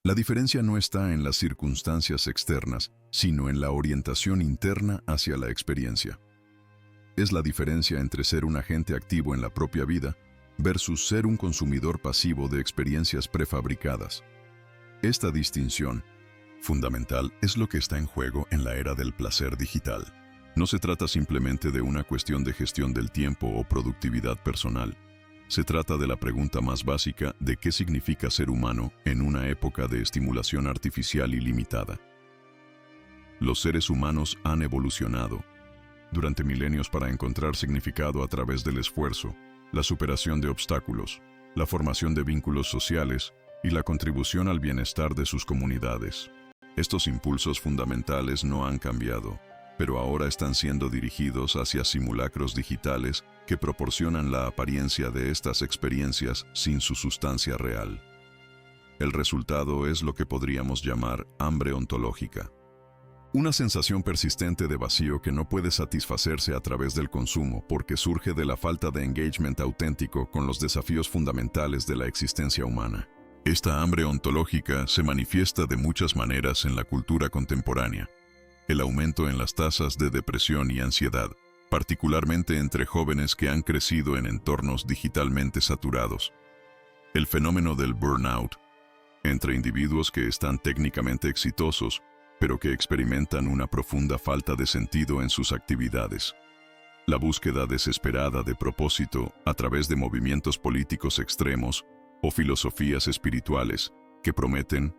La diferencia no está en las circunstancias externas, sino en la orientación interna hacia la experiencia. Es la diferencia entre ser un agente activo en la propia vida versus ser un consumidor pasivo de experiencias prefabricadas. Esta distinción fundamental es lo que está en juego en la era del placer digital. No se trata simplemente de una cuestión de gestión del tiempo o productividad personal. Se trata de la pregunta más básica de qué significa ser humano en una época de estimulación artificial ilimitada. Los seres humanos han evolucionado durante milenios para encontrar significado a través del esfuerzo, la superación de obstáculos, la formación de vínculos sociales y la contribución al bienestar de sus comunidades. Estos impulsos fundamentales no han cambiado, pero ahora están siendo dirigidos hacia simulacros digitales que proporcionan la apariencia de estas experiencias sin su sustancia real. El resultado es lo que podríamos llamar hambre ontológica. Una sensación persistente de vacío que no puede satisfacerse a través del consumo porque surge de la falta de engagement auténtico con los desafíos fundamentales de la existencia humana. Esta hambre ontológica se manifiesta de muchas maneras en la cultura contemporánea. El aumento en las tasas de depresión y ansiedad, particularmente entre jóvenes que han crecido en entornos digitalmente saturados. El fenómeno del burnout, entre individuos que están técnicamente exitosos, pero que experimentan una profunda falta de sentido en sus actividades. La búsqueda desesperada de propósito a través de movimientos políticos extremos o filosofías espirituales que prometen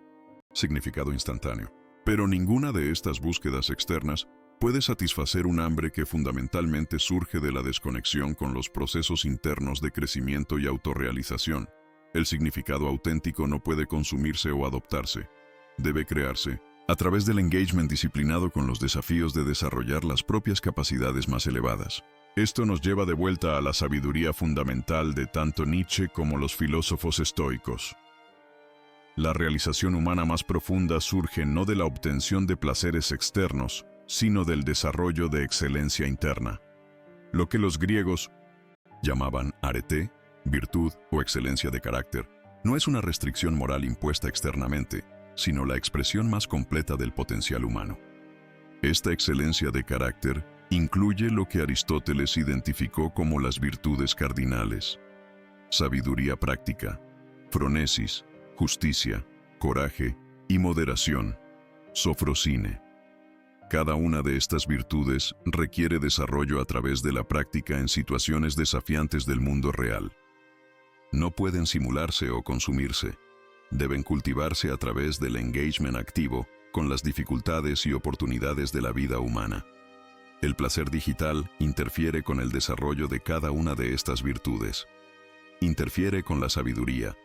significado instantáneo. Pero ninguna de estas búsquedas externas puede satisfacer un hambre que fundamentalmente surge de la desconexión con los procesos internos de crecimiento y autorrealización. El significado auténtico no puede consumirse o adoptarse. Debe crearse a través del engagement disciplinado con los desafíos de desarrollar las propias capacidades más elevadas. Esto nos lleva de vuelta a la sabiduría fundamental de tanto Nietzsche como los filósofos estoicos. La realización humana más profunda surge no de la obtención de placeres externos, sino del desarrollo de excelencia interna. Lo que los griegos llamaban arete, virtud o excelencia de carácter, no es una restricción moral impuesta externamente, sino la expresión más completa del potencial humano. Esta excelencia de carácter incluye lo que Aristóteles identificó como las virtudes cardinales: sabiduría práctica, fronesis, justicia, coraje y moderación, sofrosine. Cada una de estas virtudes requiere desarrollo a través de la práctica en situaciones desafiantes del mundo real. No pueden simularse o consumirse. Deben cultivarse a través del engagement activo con las dificultades y oportunidades de la vida humana. El placer digital interfiere con el desarrollo de cada una de estas virtudes. Interfiere con la sabiduría,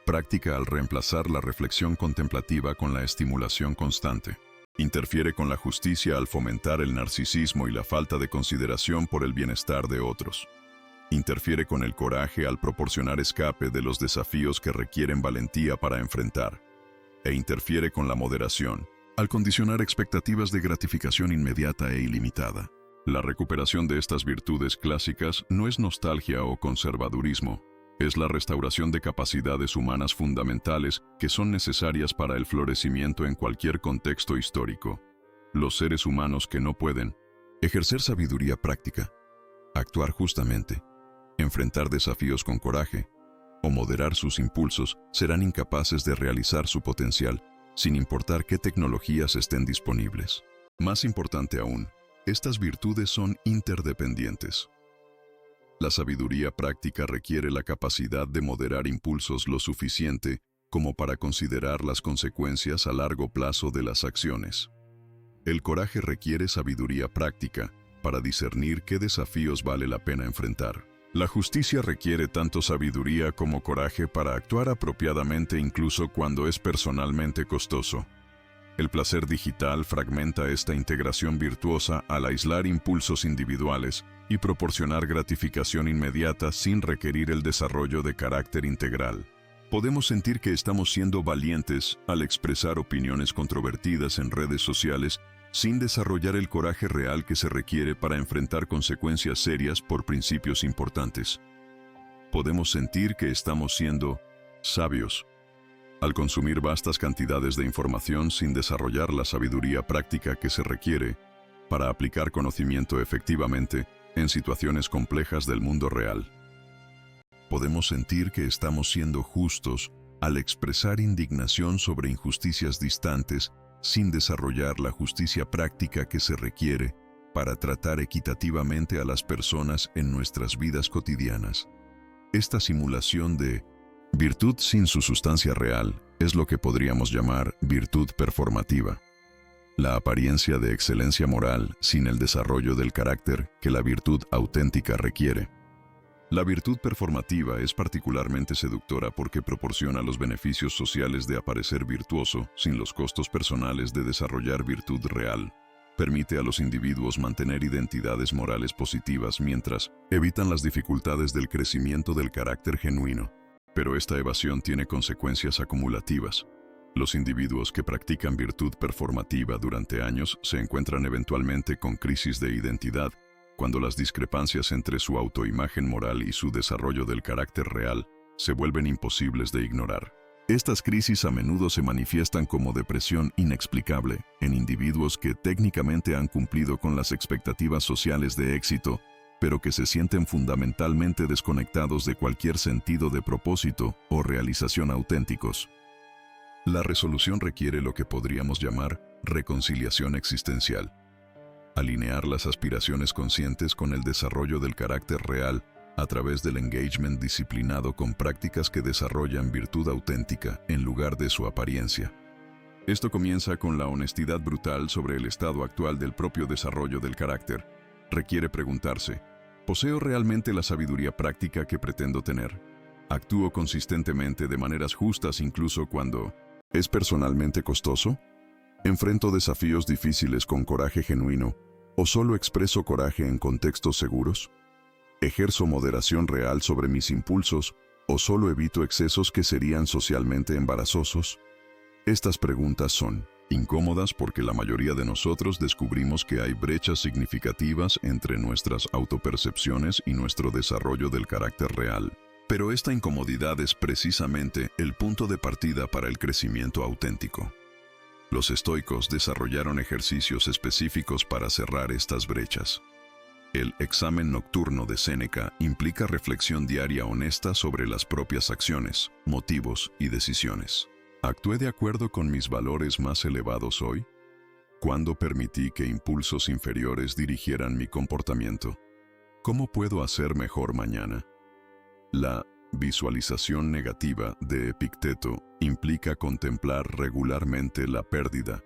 práctica al reemplazar la reflexión contemplativa con la estimulación constante. Interfiere con la justicia al fomentar el narcisismo y la falta de consideración por el bienestar de otros. Interfiere con el coraje al proporcionar escape de los desafíos que requieren valentía para enfrentar. E interfiere con la moderación al condicionar expectativas de gratificación inmediata e ilimitada. La recuperación de estas virtudes clásicas no es nostalgia o conservadurismo. Es la restauración de capacidades humanas fundamentales que son necesarias para el florecimiento en cualquier contexto histórico. Los seres humanos que no pueden ejercer sabiduría práctica, actuar justamente, enfrentar desafíos con coraje o moderar sus impulsos serán incapaces de realizar su potencial, sin importar qué tecnologías estén disponibles. Más importante aún, estas virtudes son interdependientes. La sabiduría práctica requiere la capacidad de moderar impulsos lo suficiente como para considerar las consecuencias a largo plazo de las acciones. El coraje requiere sabiduría práctica para discernir qué desafíos vale la pena enfrentar. La justicia requiere tanto sabiduría como coraje para actuar apropiadamente incluso cuando es personalmente costoso. El placer digital fragmenta esta integración virtuosa al aislar impulsos individuales y proporcionar gratificación inmediata sin requerir el desarrollo de carácter integral. Podemos sentir que estamos siendo valientes al expresar opiniones controvertidas en redes sociales sin desarrollar el coraje real que se requiere para enfrentar consecuencias serias por principios importantes. Podemos sentir que estamos siendo sabios Al consumir vastas cantidades de información sin desarrollar la sabiduría práctica que se requiere para aplicar conocimiento efectivamente en situaciones complejas del mundo real. Podemos sentir que estamos siendo justos al expresar indignación sobre injusticias distantes sin desarrollar la justicia práctica que se requiere para tratar equitativamente a las personas en nuestras vidas cotidianas. Esta simulación de virtud sin su sustancia real es lo que podríamos llamar virtud performativa. La apariencia de excelencia moral sin el desarrollo del carácter que la virtud auténtica requiere. La virtud performativa es particularmente seductora porque proporciona los beneficios sociales de aparecer virtuoso sin los costos personales de desarrollar virtud real. Permite a los individuos mantener identidades morales positivas mientras evitan las dificultades del crecimiento del carácter genuino. Pero esta evasión tiene consecuencias acumulativas. Los individuos que practican virtud performativa durante años se encuentran eventualmente con crisis de identidad, cuando las discrepancias entre su autoimagen moral y su desarrollo del carácter real se vuelven imposibles de ignorar. Estas crisis a menudo se manifiestan como depresión inexplicable en individuos que técnicamente han cumplido con las expectativas sociales de éxito, pero que se sienten fundamentalmente desconectados de cualquier sentido de propósito o realización auténticos. La resolución requiere lo que podríamos llamar reconciliación existencial. Alinear las aspiraciones conscientes con el desarrollo del carácter real a través del engagement disciplinado con prácticas que desarrollan virtud auténtica en lugar de su apariencia. Esto comienza con la honestidad brutal sobre el estado actual del propio desarrollo del carácter. Requiere preguntarse: ¿poseo realmente la sabiduría práctica que pretendo tener? ¿Actúo consistentemente de maneras justas incluso cuando es personalmente costoso? ¿Enfrento desafíos difíciles con coraje genuino o solo expreso coraje en contextos seguros? ¿Ejerzo moderación real sobre mis impulsos o solo evito excesos que serían socialmente embarazosos? Estas preguntas son incómodas porque la mayoría de nosotros descubrimos que hay brechas significativas entre nuestras autopercepciones y nuestro desarrollo del carácter real. Pero esta incomodidad es precisamente el punto de partida para el crecimiento auténtico. Los estoicos desarrollaron ejercicios específicos para cerrar estas brechas. El examen nocturno de Séneca implica reflexión diaria honesta sobre las propias acciones, motivos y decisiones. ¿Actué de acuerdo con mis valores más elevados hoy? ¿Cuándo permití que impulsos inferiores dirigieran mi comportamiento? ¿Cómo puedo hacer mejor mañana? La visualización negativa de Epicteto implica contemplar regularmente la pérdida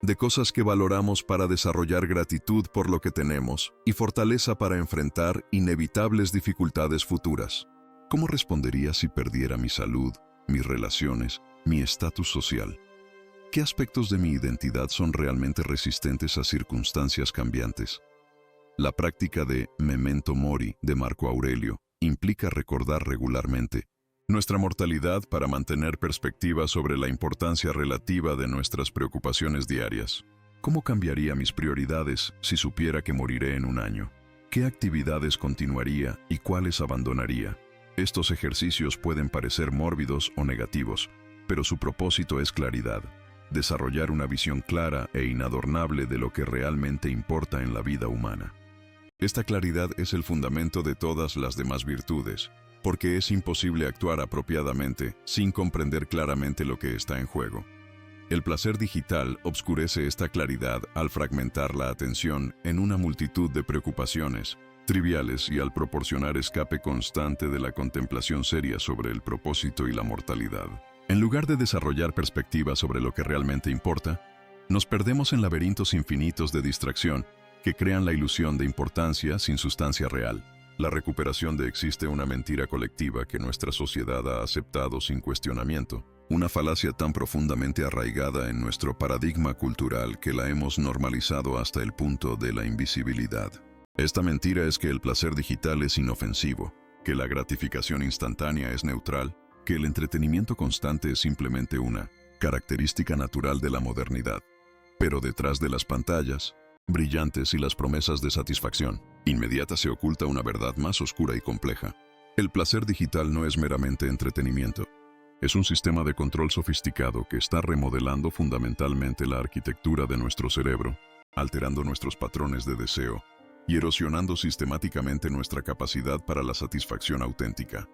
de cosas que valoramos para desarrollar gratitud por lo que tenemos y fortaleza para enfrentar inevitables dificultades futuras. ¿Cómo respondería si perdiera mi salud, mis relaciones, mi estatus social? ¿Qué aspectos de mi identidad son realmente resistentes a circunstancias cambiantes? La práctica de memento mori de Marco Aurelio implica recordar regularmente nuestra mortalidad para mantener perspectiva sobre la importancia relativa de nuestras preocupaciones diarias. ¿Cómo cambiaría mis prioridades si supiera que moriré en un año? ¿Qué actividades continuaría y cuáles abandonaría? Estos ejercicios pueden parecer mórbidos o negativos, pero su propósito es claridad, desarrollar una visión clara e inadornable de lo que realmente importa en la vida humana. Esta claridad es el fundamento de todas las demás virtudes, porque es imposible actuar apropiadamente sin comprender claramente lo que está en juego. El placer digital obscurece esta claridad al fragmentar la atención en una multitud de preocupaciones triviales y al proporcionar escape constante de la contemplación seria sobre el propósito y la mortalidad. En lugar de desarrollar perspectiva sobre lo que realmente importa, nos perdemos en laberintos infinitos de distracción que crean la ilusión de importancia sin sustancia real. La recuperación de existe una mentira colectiva que nuestra sociedad ha aceptado sin cuestionamiento, una falacia tan profundamente arraigada en nuestro paradigma cultural que la hemos normalizado hasta el punto de la invisibilidad. Esta mentira es que el placer digital es inofensivo, que la gratificación instantánea es neutral, que el entretenimiento constante es simplemente una característica natural de la modernidad. Pero detrás de las pantallas brillantes y las promesas de satisfacción inmediata se oculta una verdad más oscura y compleja. El placer digital no es meramente entretenimiento. Es un sistema de control sofisticado que está remodelando fundamentalmente la arquitectura de nuestro cerebro, alterando nuestros patrones de deseo y erosionando sistemáticamente nuestra capacidad para la satisfacción auténtica.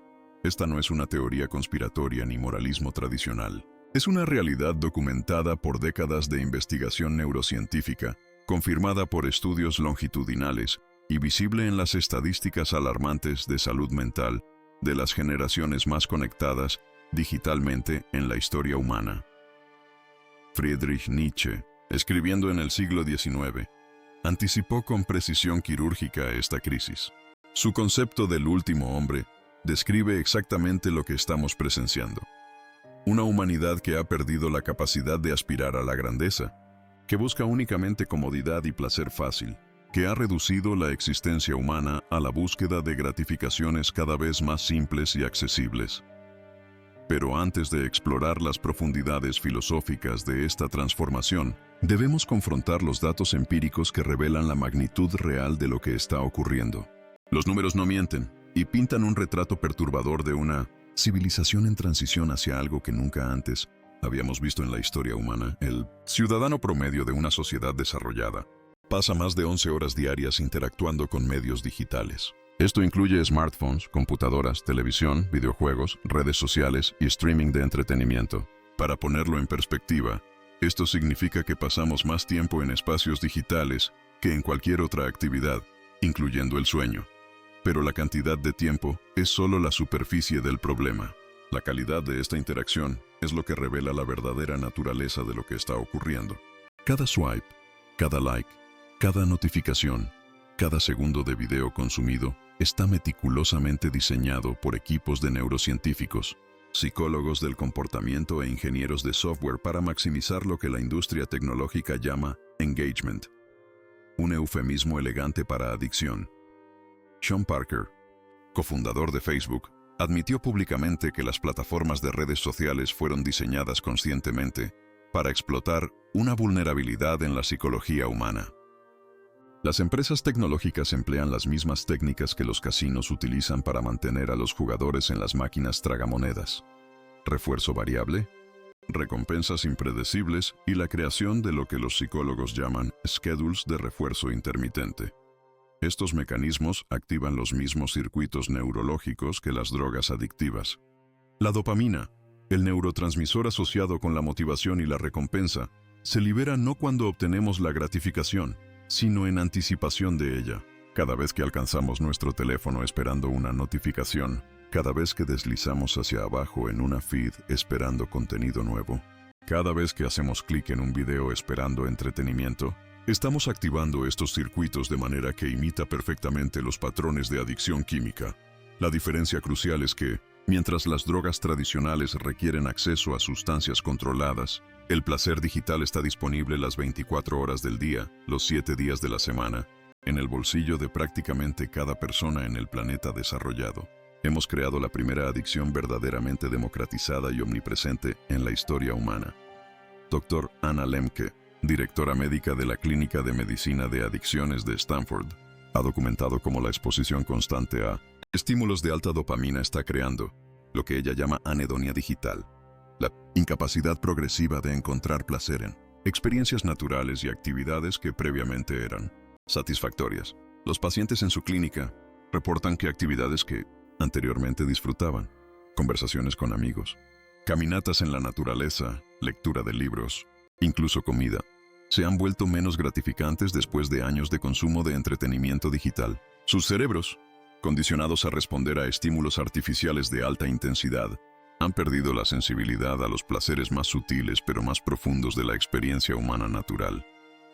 Esta no es una teoría conspiratoria ni moralismo tradicional. Es una realidad documentada por décadas de investigación neurocientífica, confirmada por estudios longitudinales y visible en las estadísticas alarmantes de salud mental de las generaciones más conectadas digitalmente en la historia humana. Friedrich Nietzsche, escribiendo en el siglo XIX, anticipó con precisión quirúrgica esta crisis. Su concepto del último hombre describe exactamente lo que estamos presenciando. Una humanidad que ha perdido la capacidad de aspirar a la grandeza, que busca únicamente comodidad y placer fácil, que ha reducido la existencia humana a la búsqueda de gratificaciones cada vez más simples y accesibles. Pero antes de explorar las profundidades filosóficas de esta transformación, debemos confrontar los datos empíricos que revelan la magnitud real de lo que está ocurriendo. Los números no mienten y pintan un retrato perturbador de una civilización en transición hacia algo que nunca antes habíamos visto en la historia humana. El ciudadano promedio de una sociedad desarrollada pasa más de 11 horas diarias interactuando con medios digitales. Esto incluye smartphones, computadoras, televisión, videojuegos, redes sociales y streaming de entretenimiento. Para ponerlo en perspectiva, esto significa que pasamos más tiempo en espacios digitales que en cualquier otra actividad, incluyendo el sueño. Pero la cantidad de tiempo es solo la superficie del problema. La calidad de esta interacción es lo que revela la verdadera naturaleza de lo que está ocurriendo. Cada swipe, cada like, cada notificación, cada segundo de video consumido está meticulosamente diseñado por equipos de neurocientíficos, psicólogos del comportamiento e ingenieros de software para maximizar lo que la industria tecnológica llama engagement, un eufemismo elegante para adicción. Sean Parker, cofundador de Facebook, admitió públicamente que las plataformas de redes sociales fueron diseñadas conscientemente para explotar una vulnerabilidad en la psicología humana. Las empresas tecnológicas emplean las mismas técnicas que los casinos utilizan para mantener a los jugadores en las máquinas tragamonedas: refuerzo variable, recompensas impredecibles y la creación de lo que los psicólogos llaman schedules de refuerzo intermitente. Estos mecanismos activan los mismos circuitos neurológicos que las drogas adictivas. La dopamina, el neurotransmisor asociado con la motivación y la recompensa, se libera no cuando obtenemos la gratificación, sino en anticipación de ella. Cada vez que alcanzamos nuestro teléfono esperando una notificación, cada vez que deslizamos hacia abajo en una feed esperando contenido nuevo, cada vez que hacemos clic en un video esperando entretenimiento, estamos activando estos circuitos de manera que imita perfectamente los patrones de adicción química. La diferencia crucial es que, mientras las drogas tradicionales requieren acceso a sustancias controladas, el placer digital está disponible las 24 horas del día, los 7 días de la semana, en el bolsillo de prácticamente cada persona en el planeta desarrollado. Hemos creado la primera adicción verdaderamente democratizada y omnipresente en la historia humana. Dr. Anna Lembke, directora médica de la Clínica de Medicina de Adicciones de Stanford, ha documentado cómo la exposición constante a estímulos de alta dopamina está creando lo que ella llama anedonia digital, la incapacidad progresiva de encontrar placer en experiencias naturales y actividades que previamente eran satisfactorias. Los pacientes en su clínica reportan que actividades que anteriormente disfrutaban, conversaciones con amigos, caminatas en la naturaleza, lectura de libros, incluso comida, se han vuelto menos gratificantes después de años de consumo de entretenimiento digital. Sus cerebros, condicionados a responder a estímulos artificiales de alta intensidad, han perdido la sensibilidad a los placeres más sutiles pero más profundos de la experiencia humana natural.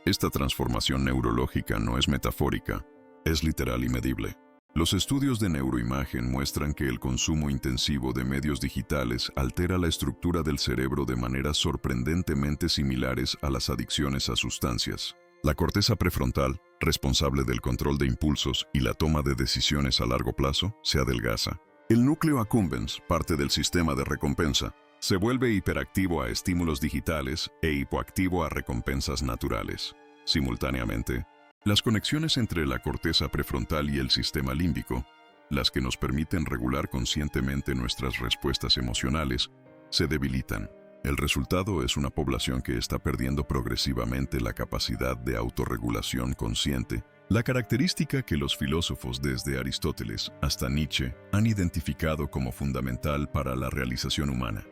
Esta transformación neurológica no es metafórica, es literal y medible. Los estudios de neuroimagen muestran que el consumo intensivo de medios digitales altera la estructura del cerebro de maneras sorprendentemente similares a las adicciones a sustancias. La corteza prefrontal, responsable del control de impulsos y la toma de decisiones a largo plazo, se adelgaza. El núcleo accumbens, parte del sistema de recompensa, se vuelve hiperactivo a estímulos digitales e hipoactivo a recompensas naturales. Simultáneamente, las conexiones entre la corteza prefrontal y el sistema límbico, las que nos permiten regular conscientemente nuestras respuestas emocionales, se debilitan. El resultado es una población que está perdiendo progresivamente la capacidad de autorregulación consciente, la característica que los filósofos desde Aristóteles hasta Nietzsche han identificado como fundamental para la realización humana.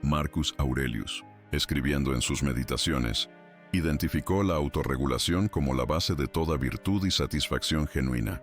Marcus Aurelius, escribiendo en sus Meditaciones, identificó la autorregulación como la base de toda virtud y satisfacción genuina.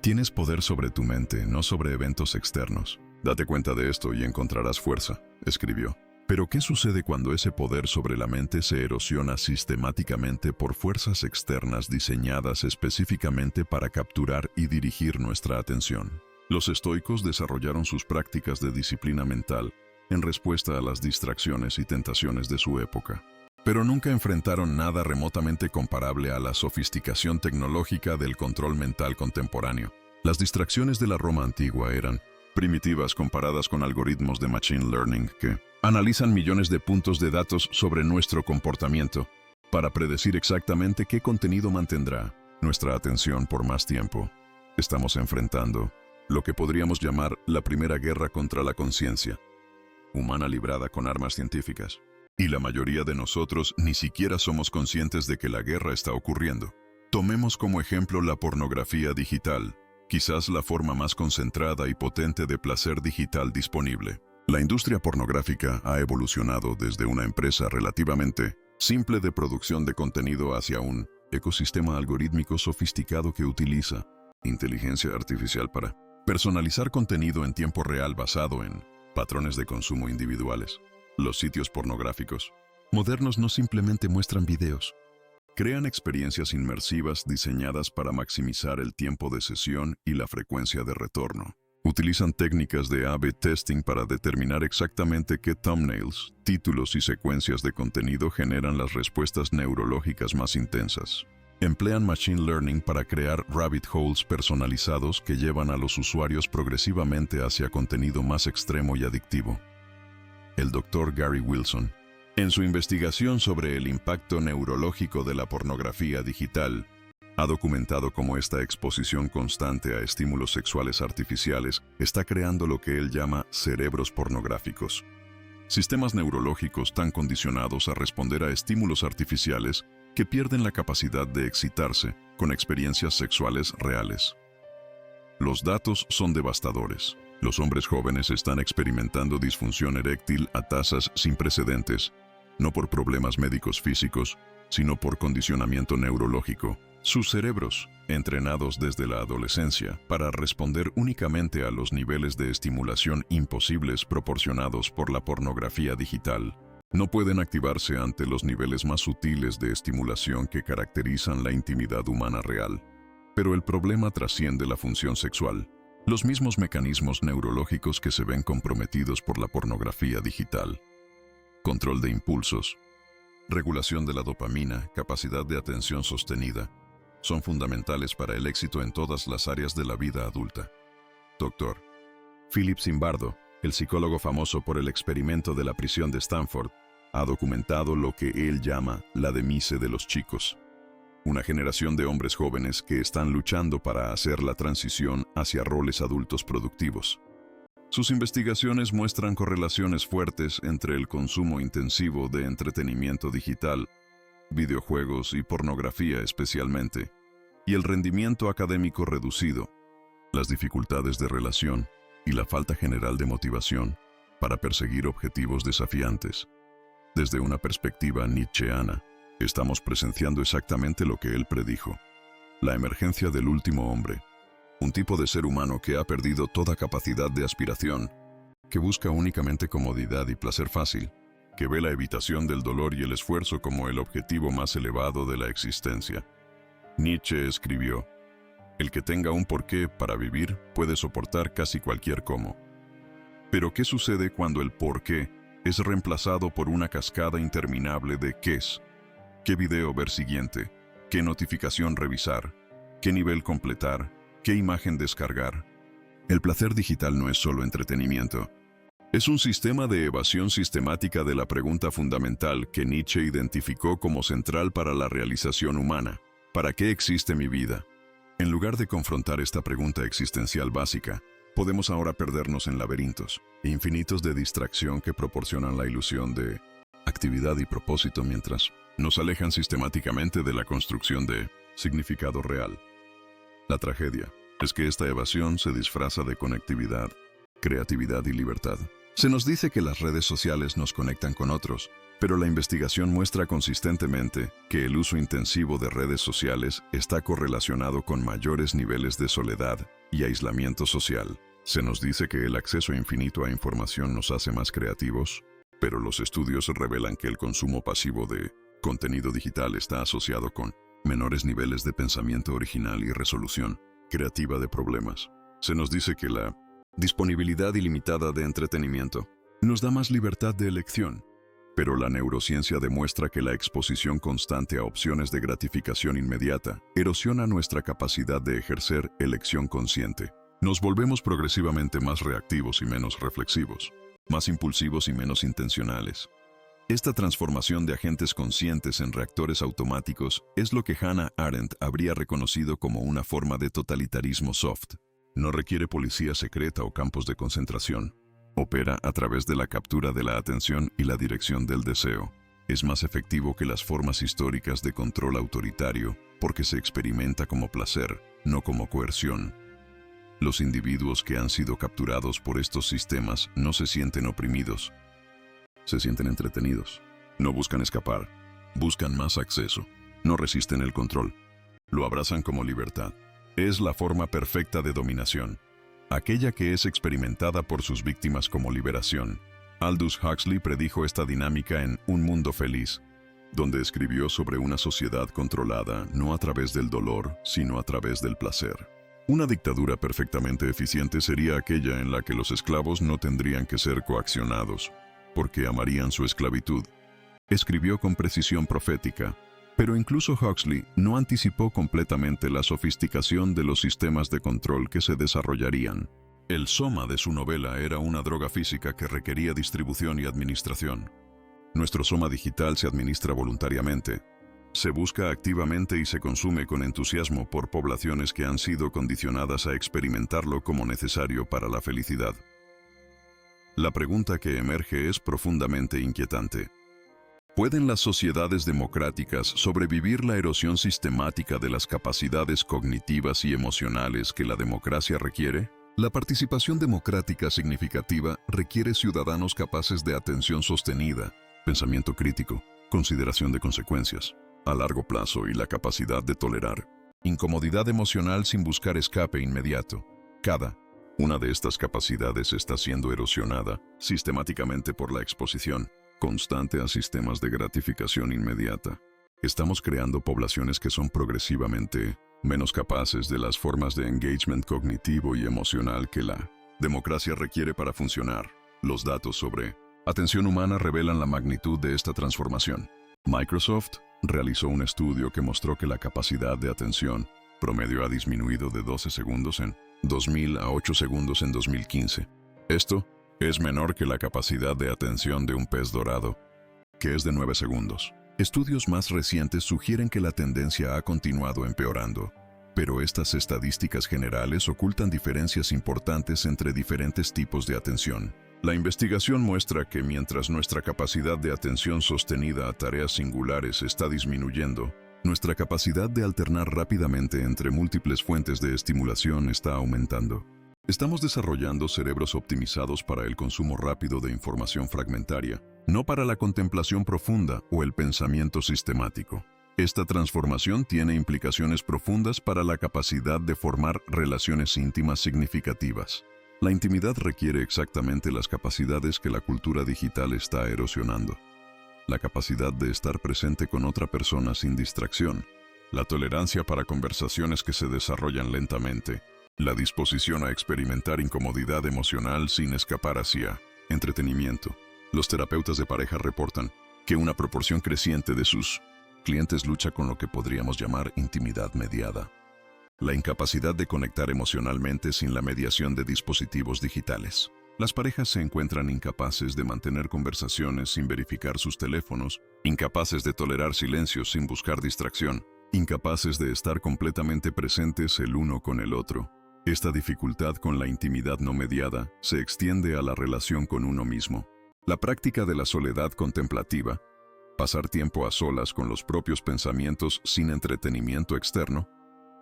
Tienes poder sobre tu mente, no sobre eventos externos. Date cuenta de esto y encontrarás fuerza, escribió. Pero ¿qué sucede cuando ese poder sobre la mente se erosiona sistemáticamente por fuerzas externas diseñadas específicamente para capturar y dirigir nuestra atención? Los estoicos desarrollaron sus prácticas de disciplina mental en respuesta a las distracciones y tentaciones de su época. Pero nunca enfrentaron nada remotamente comparable a la sofisticación tecnológica del control mental contemporáneo. Las distracciones de la Roma antigua eran primitivas comparadas con algoritmos de machine learning que analizan millones de puntos de datos sobre nuestro comportamiento para predecir exactamente qué contenido mantendrá nuestra atención por más tiempo. Estamos enfrentando lo que podríamos llamar la primera guerra contra la conciencia humana librada con armas científicas. Y la mayoría de nosotros ni siquiera somos conscientes de que la guerra está ocurriendo. Tomemos como ejemplo la pornografía digital, quizás la forma más concentrada y potente de placer digital disponible. La industria pornográfica ha evolucionado desde una empresa relativamente simple de producción de contenido hacia un ecosistema algorítmico sofisticado que utiliza inteligencia artificial para personalizar contenido en tiempo real basado en patrones de consumo individuales. Los sitios pornográficos modernos no simplemente muestran videos. Crean experiencias inmersivas diseñadas para maximizar el tiempo de sesión y la frecuencia de retorno. Utilizan técnicas de A/B testing para determinar exactamente qué thumbnails, títulos y secuencias de contenido generan las respuestas neurológicas más intensas. Emplean machine learning para crear rabbit holes personalizados que llevan a los usuarios progresivamente hacia contenido más extremo y adictivo. El Dr. Gary Wilson, en su investigación sobre el impacto neurológico de la pornografía digital, ha documentado cómo esta exposición constante a estímulos sexuales artificiales está creando lo que él llama cerebros pornográficos. Sistemas neurológicos tan condicionados a responder a estímulos artificiales que pierden la capacidad de excitarse con experiencias sexuales reales. Los datos son devastadores. Los hombres jóvenes están experimentando disfunción eréctil a tasas sin precedentes, no por problemas médicos físicos, sino por condicionamiento neurológico. Sus cerebros, entrenados desde la adolescencia para responder únicamente a los niveles de estimulación imposibles proporcionados por la pornografía digital, no pueden activarse ante los niveles más sutiles de estimulación que caracterizan la intimidad humana real. Pero el problema trasciende la función sexual. Los mismos mecanismos neurológicos que se ven comprometidos por la pornografía digital. Control de impulsos, regulación de la dopamina, capacidad de atención sostenida, son fundamentales para el éxito en todas las áreas de la vida adulta. Dr. Philip Zimbardo, el psicólogo famoso por el experimento de la prisión de Stanford, ha documentado lo que él llama la demise de los chicos. Una generación de hombres jóvenes que están luchando para hacer la transición hacia roles adultos productivos. Sus investigaciones muestran correlaciones fuertes entre el consumo intensivo de entretenimiento digital, videojuegos y pornografía especialmente, y el rendimiento académico reducido, las dificultades de relación y la falta general de motivación para perseguir objetivos desafiantes. Desde una perspectiva nietzscheana, estamos presenciando exactamente lo que él predijo: la emergencia del último hombre, un tipo de ser humano que ha perdido toda capacidad de aspiración, que busca únicamente comodidad y placer fácil, que ve la evitación del dolor y el esfuerzo como el objetivo más elevado de la existencia. Nietzsche escribió: el que tenga un porqué para vivir puede soportar casi cualquier cómo. Pero ¿qué sucede cuando el porqué es reemplazado por una cascada interminable de qués? ¿Qué video ver siguiente? ¿Qué notificación revisar? ¿Qué nivel completar? ¿Qué imagen descargar? El placer digital no es solo entretenimiento. Es un sistema de evasión sistemática de la pregunta fundamental que Nietzsche identificó como central para la realización humana: ¿para qué existe mi vida? En lugar de confrontar esta pregunta existencial básica, Podemos ahora perdernos en laberintos infinitos de distracción que proporcionan la ilusión de actividad y propósito mientras nos alejan sistemáticamente de la construcción de significado real. La tragedia es que esta evasión se disfraza de conectividad, creatividad y libertad. Se nos dice que las redes sociales nos conectan con otros, pero la investigación muestra consistentemente que el uso intensivo de redes sociales está correlacionado con mayores niveles de soledad y aislamiento social. Se nos dice que el acceso infinito a información nos hace más creativos, pero los estudios revelan que el consumo pasivo de contenido digital está asociado con menores niveles de pensamiento original y resolución creativa de problemas. Se nos dice que la disponibilidad ilimitada de entretenimiento nos da más libertad de elección, pero la neurociencia demuestra que la exposición constante a opciones de gratificación inmediata erosiona nuestra capacidad de ejercer elección consciente. Nos volvemos progresivamente más reactivos y menos reflexivos, más impulsivos y menos intencionales. Esta transformación de agentes conscientes en reactores automáticos es lo que Hannah Arendt habría reconocido como una forma de totalitarismo soft. No requiere policía secreta o campos de concentración. Opera a través de la captura de la atención y la dirección del deseo. Es más efectivo que las formas históricas de control autoritario porque se experimenta como placer, no como coerción. Los individuos que han sido capturados por estos sistemas no se sienten oprimidos. Se sienten entretenidos. No buscan escapar. Buscan más acceso. No resisten el control. Lo abrazan como libertad. Es la forma perfecta de dominación, aquella que es experimentada por sus víctimas como liberación. Aldous Huxley predijo esta dinámica en Un mundo feliz, donde escribió sobre una sociedad controlada no a través del dolor, sino a través del placer. Una dictadura perfectamente eficiente sería aquella en la que los esclavos no tendrían que ser coaccionados, porque amarían su esclavitud. Escribió con precisión profética, pero incluso Huxley no anticipó completamente la sofisticación de los sistemas de control que se desarrollarían. El soma de su novela era una droga física que requería distribución y administración. Nuestro soma digital se administra voluntariamente, se busca activamente y se consume con entusiasmo por poblaciones que han sido condicionadas a experimentarlo como necesario para la felicidad. La pregunta que emerge es profundamente inquietante. ¿Pueden las sociedades democráticas sobrevivir la erosión sistemática de las capacidades cognitivas y emocionales que la democracia requiere? La participación democrática significativa requiere ciudadanos capaces de atención sostenida, pensamiento crítico, consideración de consecuencias a largo plazo y la capacidad de tolerar incomodidad emocional sin buscar escape inmediato. Cada una de estas capacidades está siendo erosionada sistemáticamente por la exposición constante a sistemas de gratificación inmediata. Estamos creando poblaciones que son progresivamente menos capaces de las formas de engagement cognitivo y emocional que la democracia requiere para funcionar. Los datos sobre atención humana revelan la magnitud de esta transformación. Microsoft realizó un estudio que mostró que la capacidad de atención promedio ha disminuido de 12 segundos en 2000 a 8 segundos en 2015. Esto es menor que la capacidad de atención de un pez dorado, que es de 9 segundos. Estudios más recientes sugieren que la tendencia ha continuado empeorando, pero estas estadísticas generales ocultan diferencias importantes entre diferentes tipos de atención. La investigación muestra que mientras nuestra capacidad de atención sostenida a tareas singulares está disminuyendo, nuestra capacidad de alternar rápidamente entre múltiples fuentes de estimulación está aumentando. Estamos desarrollando cerebros optimizados para el consumo rápido de información fragmentaria, no para la contemplación profunda o el pensamiento sistemático. Esta transformación tiene implicaciones profundas para la capacidad de formar relaciones íntimas significativas. La intimidad requiere exactamente las capacidades que la cultura digital está erosionando. La capacidad de estar presente con otra persona sin distracción, la tolerancia para conversaciones que se desarrollan lentamente, la disposición a experimentar incomodidad emocional sin escapar hacia entretenimiento. Los terapeutas de pareja reportan que una proporción creciente de sus clientes lucha con lo que podríamos llamar intimidad mediada. La incapacidad de conectar emocionalmente sin la mediación de dispositivos digitales. Las parejas se encuentran incapaces de mantener conversaciones sin verificar sus teléfonos, incapaces de tolerar silencios sin buscar distracción, incapaces de estar completamente presentes el uno con el otro. Esta dificultad con la intimidad no mediada se extiende a la relación con uno mismo. La práctica de la soledad contemplativa, pasar tiempo a solas con los propios pensamientos sin entretenimiento externo,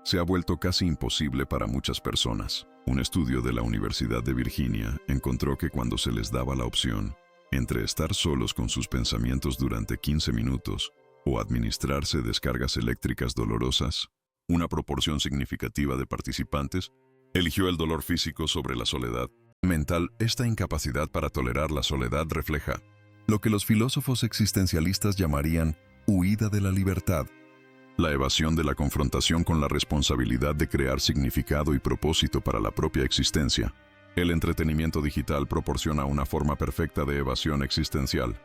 se ha vuelto casi imposible para muchas personas. Un estudio de la Universidad de Virginia encontró que cuando se les daba la opción entre estar solos con sus pensamientos durante 15 minutos o administrarse descargas eléctricas dolorosas, una proporción significativa de participantes eligió el dolor físico sobre la soledad mental. Esta incapacidad para tolerar la soledad refleja lo que los filósofos existencialistas llamarían huida de la libertad, la evasión de la confrontación con la responsabilidad de crear significado y propósito para la propia existencia. El entretenimiento digital proporciona una forma perfecta de evasión existencial.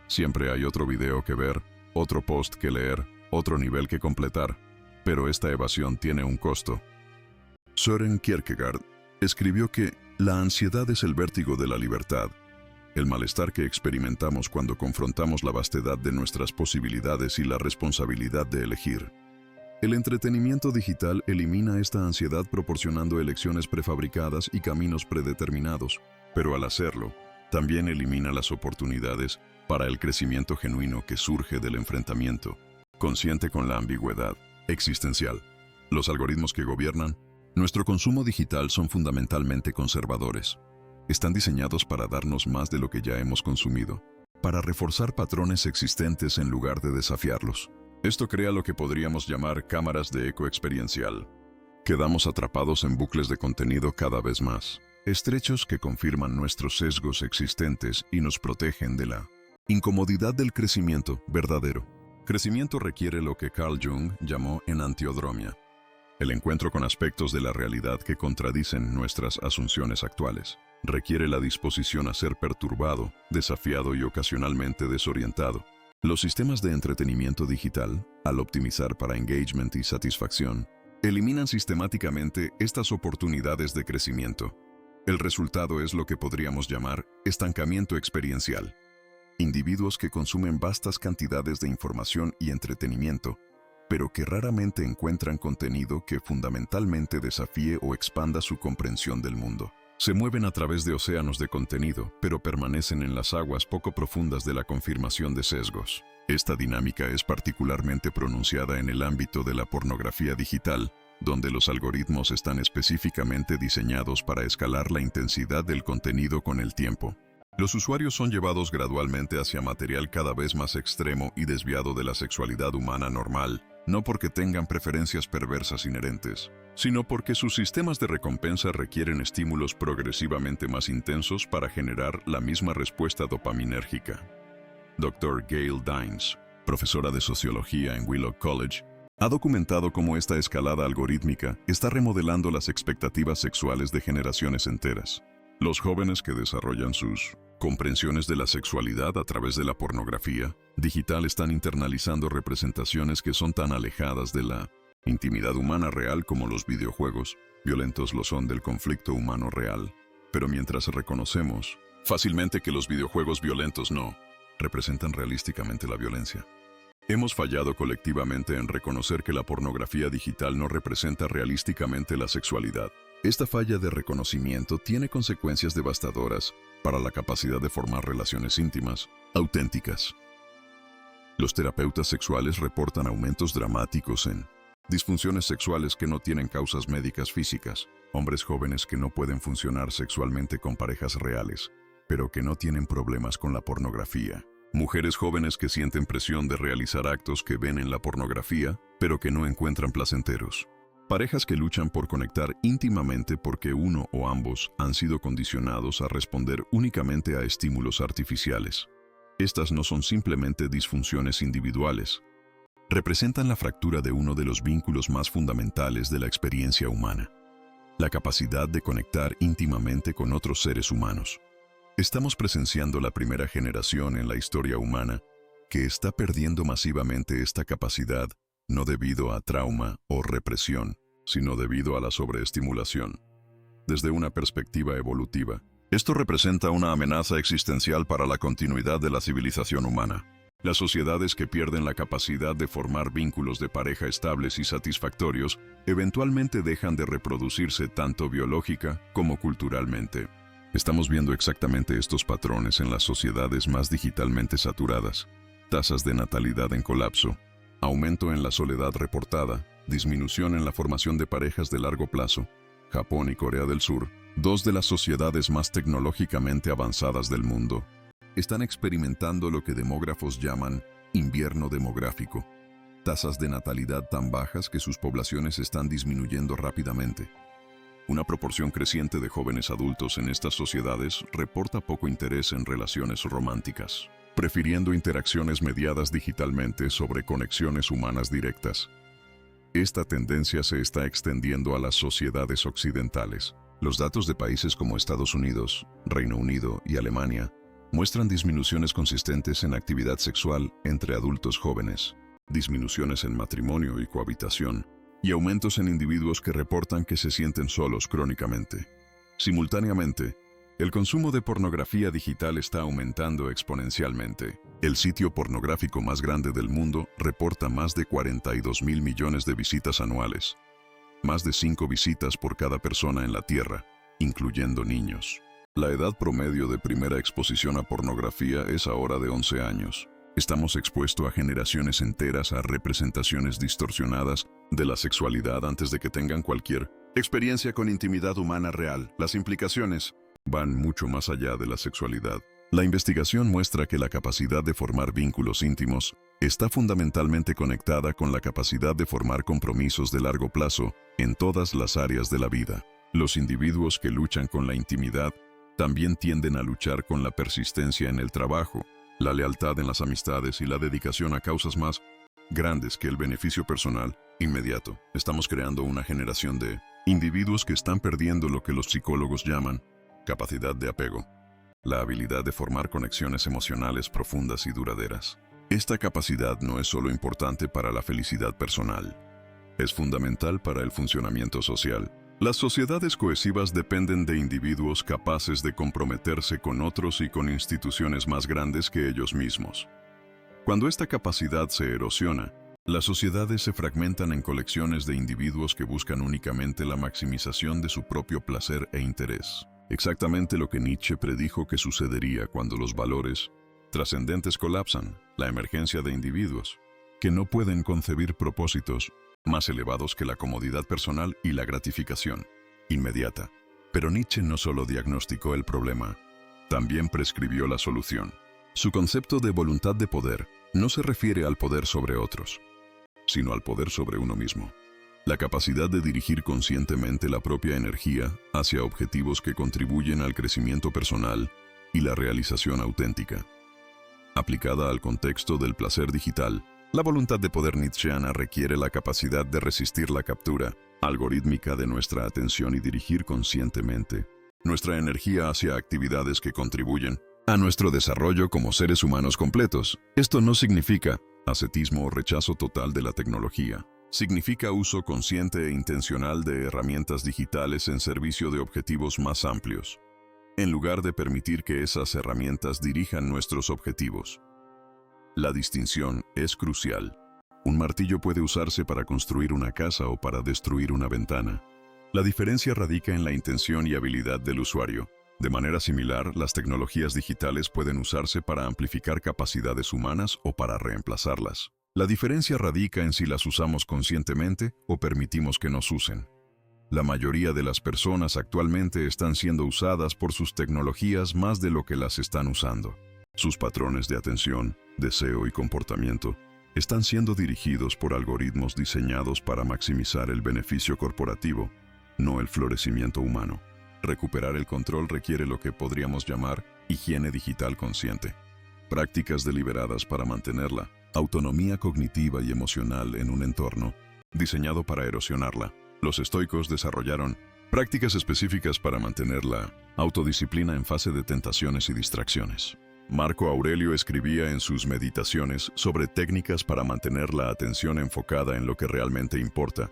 Siempre hay otro video que ver, otro post que leer, otro nivel que completar, pero esta evasión tiene un costo. Søren Kierkegaard escribió que la ansiedad es el vértigo de la libertad, el malestar que experimentamos cuando confrontamos la vastedad de nuestras posibilidades y la responsabilidad de elegir. El entretenimiento digital elimina esta ansiedad proporcionando elecciones prefabricadas y caminos predeterminados, pero al hacerlo, también elimina las oportunidades para el crecimiento genuino que surge del enfrentamiento, consciente con la ambigüedad existencial. Los algoritmos que gobiernan nuestro consumo digital son fundamentalmente conservadores. Están diseñados para darnos más de lo que ya hemos consumido, para reforzar patrones existentes en lugar de desafiarlos. Esto crea lo que podríamos llamar cámaras de eco experiencial. Quedamos atrapados en bucles de contenido cada vez más estrechos que confirman nuestros sesgos existentes y nos protegen de la incomodidad del crecimiento verdadero. Crecimiento requiere lo que Carl Jung llamó enantiodromia, el encuentro con aspectos de la realidad que contradicen nuestras asunciones actuales. Requiere la disposición a ser perturbado, desafiado y ocasionalmente desorientado. Los sistemas de entretenimiento digital, al optimizar para engagement y satisfacción, eliminan sistemáticamente estas oportunidades de crecimiento. El resultado es lo que podríamos llamar estancamiento experiencial. Individuos que consumen vastas cantidades de información y entretenimiento, pero que raramente encuentran contenido que fundamentalmente desafíe o expanda su comprensión del mundo. Se mueven a través de océanos de contenido, pero permanecen en las aguas poco profundas de la confirmación de sesgos. Esta dinámica es particularmente pronunciada en el ámbito de la pornografía digital, donde los algoritmos están específicamente diseñados para escalar la intensidad del contenido con el tiempo. Los usuarios son llevados gradualmente hacia material cada vez más extremo y desviado de la sexualidad humana normal, no porque tengan preferencias perversas inherentes, sino porque sus sistemas de recompensa requieren estímulos progresivamente más intensos para generar la misma respuesta dopaminérgica. Dr. Gail Dines, profesora de sociología en Willow College, ha documentado cómo esta escalada algorítmica está remodelando las expectativas sexuales de generaciones enteras. Los jóvenes que desarrollan sus comprensiones de la sexualidad a través de la pornografía digital están internalizando representaciones que son tan alejadas de la intimidad humana real como los videojuegos violentos lo son del conflicto humano real. Pero mientras reconocemos fácilmente que los videojuegos violentos no representan realísticamente la violencia, hemos fallado colectivamente en reconocer que la pornografía digital no representa realísticamente la sexualidad. Esta falla de reconocimiento tiene consecuencias devastadoras para la capacidad de formar relaciones íntimas, auténticas. Los terapeutas sexuales reportan aumentos dramáticos en disfunciones sexuales que no tienen causas médicas físicas, hombres jóvenes que no pueden funcionar sexualmente con parejas reales, pero que no tienen problemas con la pornografía, mujeres jóvenes que sienten presión de realizar actos que ven en la pornografía, pero que no encuentran placenteros. Parejas que luchan por conectar íntimamente porque uno o ambos han sido condicionados a responder únicamente a estímulos artificiales. Estas no son simplemente disfunciones individuales. Representan la fractura de uno de los vínculos más fundamentales de la experiencia humana, la capacidad de conectar íntimamente con otros seres humanos. Estamos presenciando la primera generación en la historia humana que está perdiendo masivamente esta capacidad, no debido a trauma o represión, sino debido a la sobreestimulación. Desde una perspectiva evolutiva, esto representa una amenaza existencial para la continuidad de la civilización humana. Las sociedades que pierden la capacidad de formar vínculos de pareja estables y satisfactorios eventualmente dejan de reproducirse tanto biológica como culturalmente. Estamos viendo exactamente estos patrones en las sociedades más digitalmente saturadas. Tasas de natalidad en colapso, aumento en la soledad reportada, disminución en la formación de parejas de largo plazo. Japón y Corea del Sur, dos de las sociedades más tecnológicamente avanzadas del mundo, están experimentando lo que demógrafos llaman invierno demográfico. Tasas de natalidad tan bajas que sus poblaciones están disminuyendo rápidamente. Una proporción creciente de jóvenes adultos en estas sociedades reporta poco interés en relaciones románticas, prefiriendo interacciones mediadas digitalmente sobre conexiones humanas directas. Esta tendencia se está extendiendo a las sociedades occidentales. Los datos de países como Estados Unidos, Reino Unido y Alemania muestran disminuciones consistentes en actividad sexual entre adultos jóvenes, disminuciones en matrimonio y cohabitación, y aumentos en individuos que reportan que se sienten solos crónicamente. Simultáneamente, el consumo de pornografía digital está aumentando exponencialmente. El sitio pornográfico más grande del mundo reporta más de 42.000 millones de visitas anuales, más de 5 visitas por cada persona en la Tierra, incluyendo niños. La edad promedio de primera exposición a pornografía es ahora de 11 años. Estamos expuestos a generaciones enteras a representaciones distorsionadas de la sexualidad antes de que tengan cualquier experiencia con intimidad humana real. Las implicaciones van mucho más allá de la sexualidad. La investigación muestra que la capacidad de formar vínculos íntimos está fundamentalmente conectada con la capacidad de formar compromisos de largo plazo en todas las áreas de la vida. Los individuos que luchan con la intimidad también tienden a luchar con la persistencia en el trabajo, la lealtad en las amistades y la dedicación a causas más grandes que el beneficio personal inmediato. Estamos creando una generación de individuos que están perdiendo lo que los psicólogos llaman capacidad de apego, la habilidad de formar conexiones emocionales profundas y duraderas. Esta capacidad no es solo importante para la felicidad personal, es fundamental para el funcionamiento social. Las sociedades cohesivas dependen de individuos capaces de comprometerse con otros y con instituciones más grandes que ellos mismos. Cuando esta capacidad se erosiona, las sociedades se fragmentan en colecciones de individuos que buscan únicamente la maximización de su propio placer e interés. Exactamente lo que Nietzsche predijo que sucedería cuando los valores trascendentes colapsan, la emergencia de individuos que no pueden concebir propósitos más elevados que la comodidad personal y la gratificación inmediata. Pero Nietzsche no solo diagnosticó el problema, también prescribió la solución. Su concepto de voluntad de poder no se refiere al poder sobre otros, sino al poder sobre uno mismo. La capacidad de dirigir conscientemente la propia energía hacia objetivos que contribuyen al crecimiento personal y la realización auténtica. Aplicada al contexto del placer digital, la voluntad de poder nietzscheana requiere la capacidad de resistir la captura algorítmica de nuestra atención y dirigir conscientemente nuestra energía hacia actividades que contribuyen a nuestro desarrollo como seres humanos completos. Esto no significa ascetismo o rechazo total de la tecnología. Significa uso consciente e intencional de herramientas digitales en servicio de objetivos más amplios, en lugar de permitir que esas herramientas dirijan nuestros objetivos. La distinción es crucial. Un martillo puede usarse para construir una casa o para destruir una ventana. La diferencia radica en la intención y habilidad del usuario. De manera similar, las tecnologías digitales pueden usarse para amplificar capacidades humanas o para reemplazarlas. La diferencia radica en si las usamos conscientemente o permitimos que nos usen. La mayoría de las personas actualmente están siendo usadas por sus tecnologías más de lo que las están usando. Sus patrones de atención, deseo y comportamiento están siendo dirigidos por algoritmos diseñados para maximizar el beneficio corporativo, no el florecimiento humano. Recuperar el control requiere lo que podríamos llamar higiene digital consciente. Prácticas deliberadas para mantener la autonomía cognitiva y emocional en un entorno diseñado para erosionarla. Los estoicos desarrollaron prácticas específicas para mantener la autodisciplina en fase de tentaciones y distracciones. Marco Aurelio escribía en sus meditaciones sobre técnicas para mantener la atención enfocada en lo que realmente importa,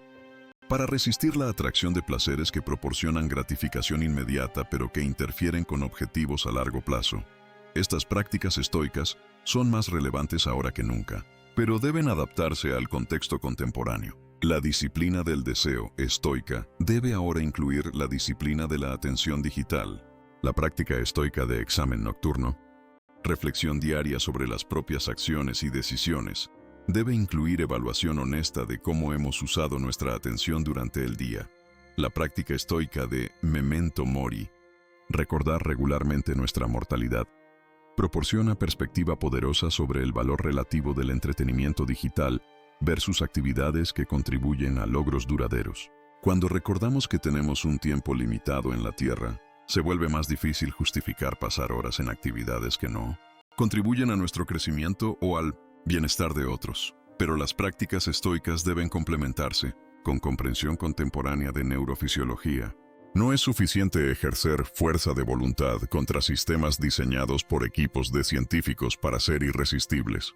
para resistir la atracción de placeres que proporcionan gratificación inmediata pero que interfieren con objetivos a largo plazo. Estas prácticas estoicas son más relevantes ahora que nunca, pero deben adaptarse al contexto contemporáneo. La disciplina del deseo estoica debe ahora incluir la disciplina de la atención digital, la práctica estoica de examen nocturno, reflexión diaria sobre las propias acciones y decisiones. Debe incluir evaluación honesta de cómo hemos usado nuestra atención durante el día. La práctica estoica de memento mori, recordar regularmente nuestra mortalidad, proporciona perspectiva poderosa sobre el valor relativo del entretenimiento digital versus actividades que contribuyen a logros duraderos. Cuando recordamos que tenemos un tiempo limitado en la Tierra, se vuelve más difícil justificar pasar horas en actividades que no contribuyen a nuestro crecimiento o al bienestar de otros. Pero las prácticas estoicas deben complementarse con comprensión contemporánea de neurofisiología. No es suficiente ejercer fuerza de voluntad contra sistemas diseñados por equipos de científicos para ser irresistibles.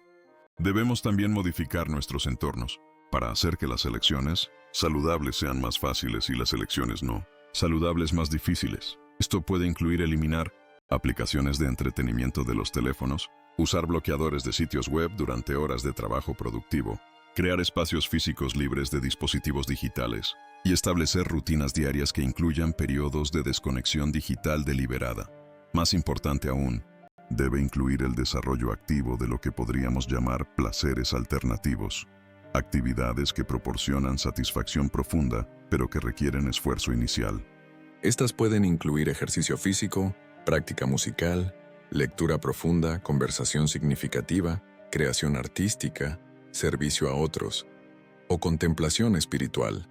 Debemos también modificar nuestros entornos para hacer que las elecciones saludables sean más fáciles y las elecciones no saludables más difíciles. Esto puede incluir eliminar aplicaciones de entretenimiento de los teléfonos, usar bloqueadores de sitios web durante horas de trabajo productivo, crear espacios físicos libres de dispositivos digitales y establecer rutinas diarias que incluyan periodos de desconexión digital deliberada. Más importante aún, debe incluir el desarrollo activo de lo que podríamos llamar placeres alternativos, actividades que proporcionan satisfacción profunda, pero que requieren esfuerzo inicial. Estas pueden incluir ejercicio físico, práctica musical, lectura profunda, conversación significativa, creación artística, servicio a otros o contemplación espiritual.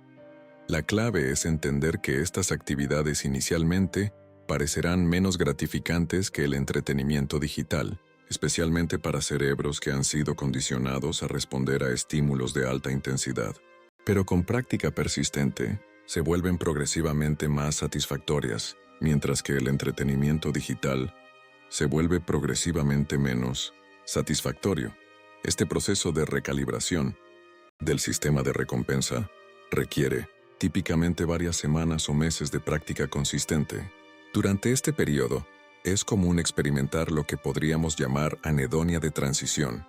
La clave es entender que estas actividades inicialmente parecerán menos gratificantes que el entretenimiento digital, especialmente para cerebros que han sido condicionados a responder a estímulos de alta intensidad. Pero con práctica persistente, se vuelven progresivamente más satisfactorias, mientras que el entretenimiento digital se vuelve progresivamente menos satisfactorio. Este proceso de recalibración del sistema de recompensa requiere típicamente varias semanas o meses de práctica consistente. Durante este periodo, es común experimentar lo que podríamos llamar anedonia de transición,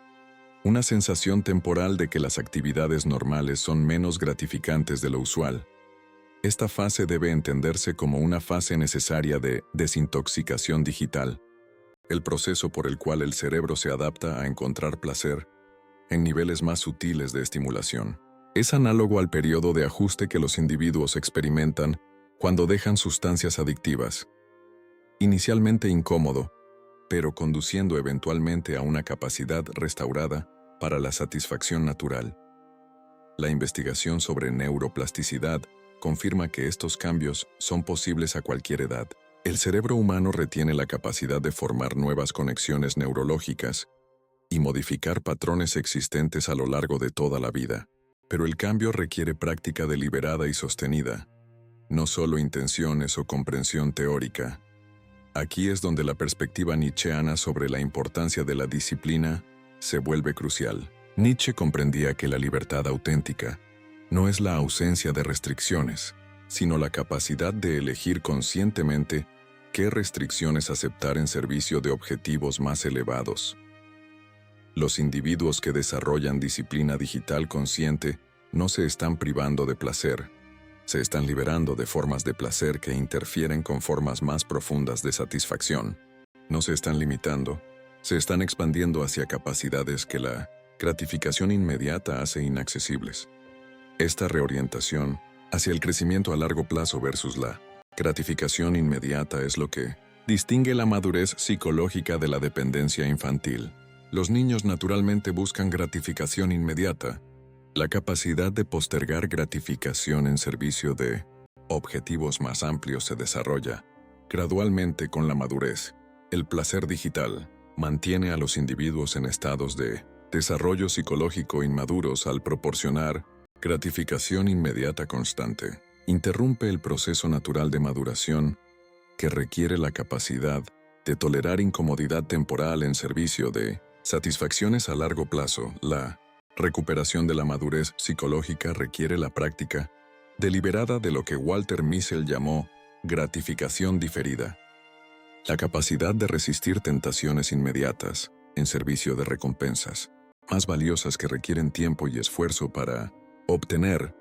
una sensación temporal de que las actividades normales son menos gratificantes de lo usual. Esta fase debe entenderse como una fase necesaria de desintoxicación digital, el proceso por el cual el cerebro se adapta a encontrar placer en niveles más sutiles de estimulación. Es análogo al periodo de ajuste que los individuos experimentan cuando dejan sustancias adictivas, inicialmente incómodo, pero conduciendo eventualmente a una capacidad restaurada para la satisfacción natural. La investigación sobre neuroplasticidad confirma que estos cambios son posibles a cualquier edad. El cerebro humano retiene la capacidad de formar nuevas conexiones neurológicas y modificar patrones existentes a lo largo de toda la vida. Pero el cambio requiere práctica deliberada y sostenida, no solo intenciones o comprensión teórica. Aquí es donde la perspectiva nietzscheana sobre la importancia de la disciplina se vuelve crucial. Nietzsche comprendía que la libertad auténtica no es la ausencia de restricciones, sino la capacidad de elegir conscientemente qué restricciones aceptar en servicio de objetivos más elevados. Los individuos que desarrollan disciplina digital consciente no se están privando de placer, se están liberando de formas de placer que interfieren con formas más profundas de satisfacción. No se están limitando, se están expandiendo hacia capacidades que la gratificación inmediata hace inaccesibles. Esta reorientación hacia el crecimiento a largo plazo versus la gratificación inmediata es lo que distingue la madurez psicológica de la dependencia infantil. Los niños naturalmente buscan gratificación inmediata. La capacidad de postergar gratificación en servicio de objetivos más amplios se desarrolla gradualmente con la madurez. El placer digital mantiene a los individuos en estados de desarrollo psicológico inmaduros al proporcionar gratificación inmediata constante. Interrumpe el proceso natural de maduración que requiere la capacidad de tolerar incomodidad temporal en servicio de satisfacciones a largo plazo. La recuperación de la madurez psicológica requiere la práctica deliberada de lo que Walter Mischel llamó gratificación diferida. La capacidad de resistir tentaciones inmediatas en servicio de recompensas, más valiosas que requieren tiempo y esfuerzo para obtener.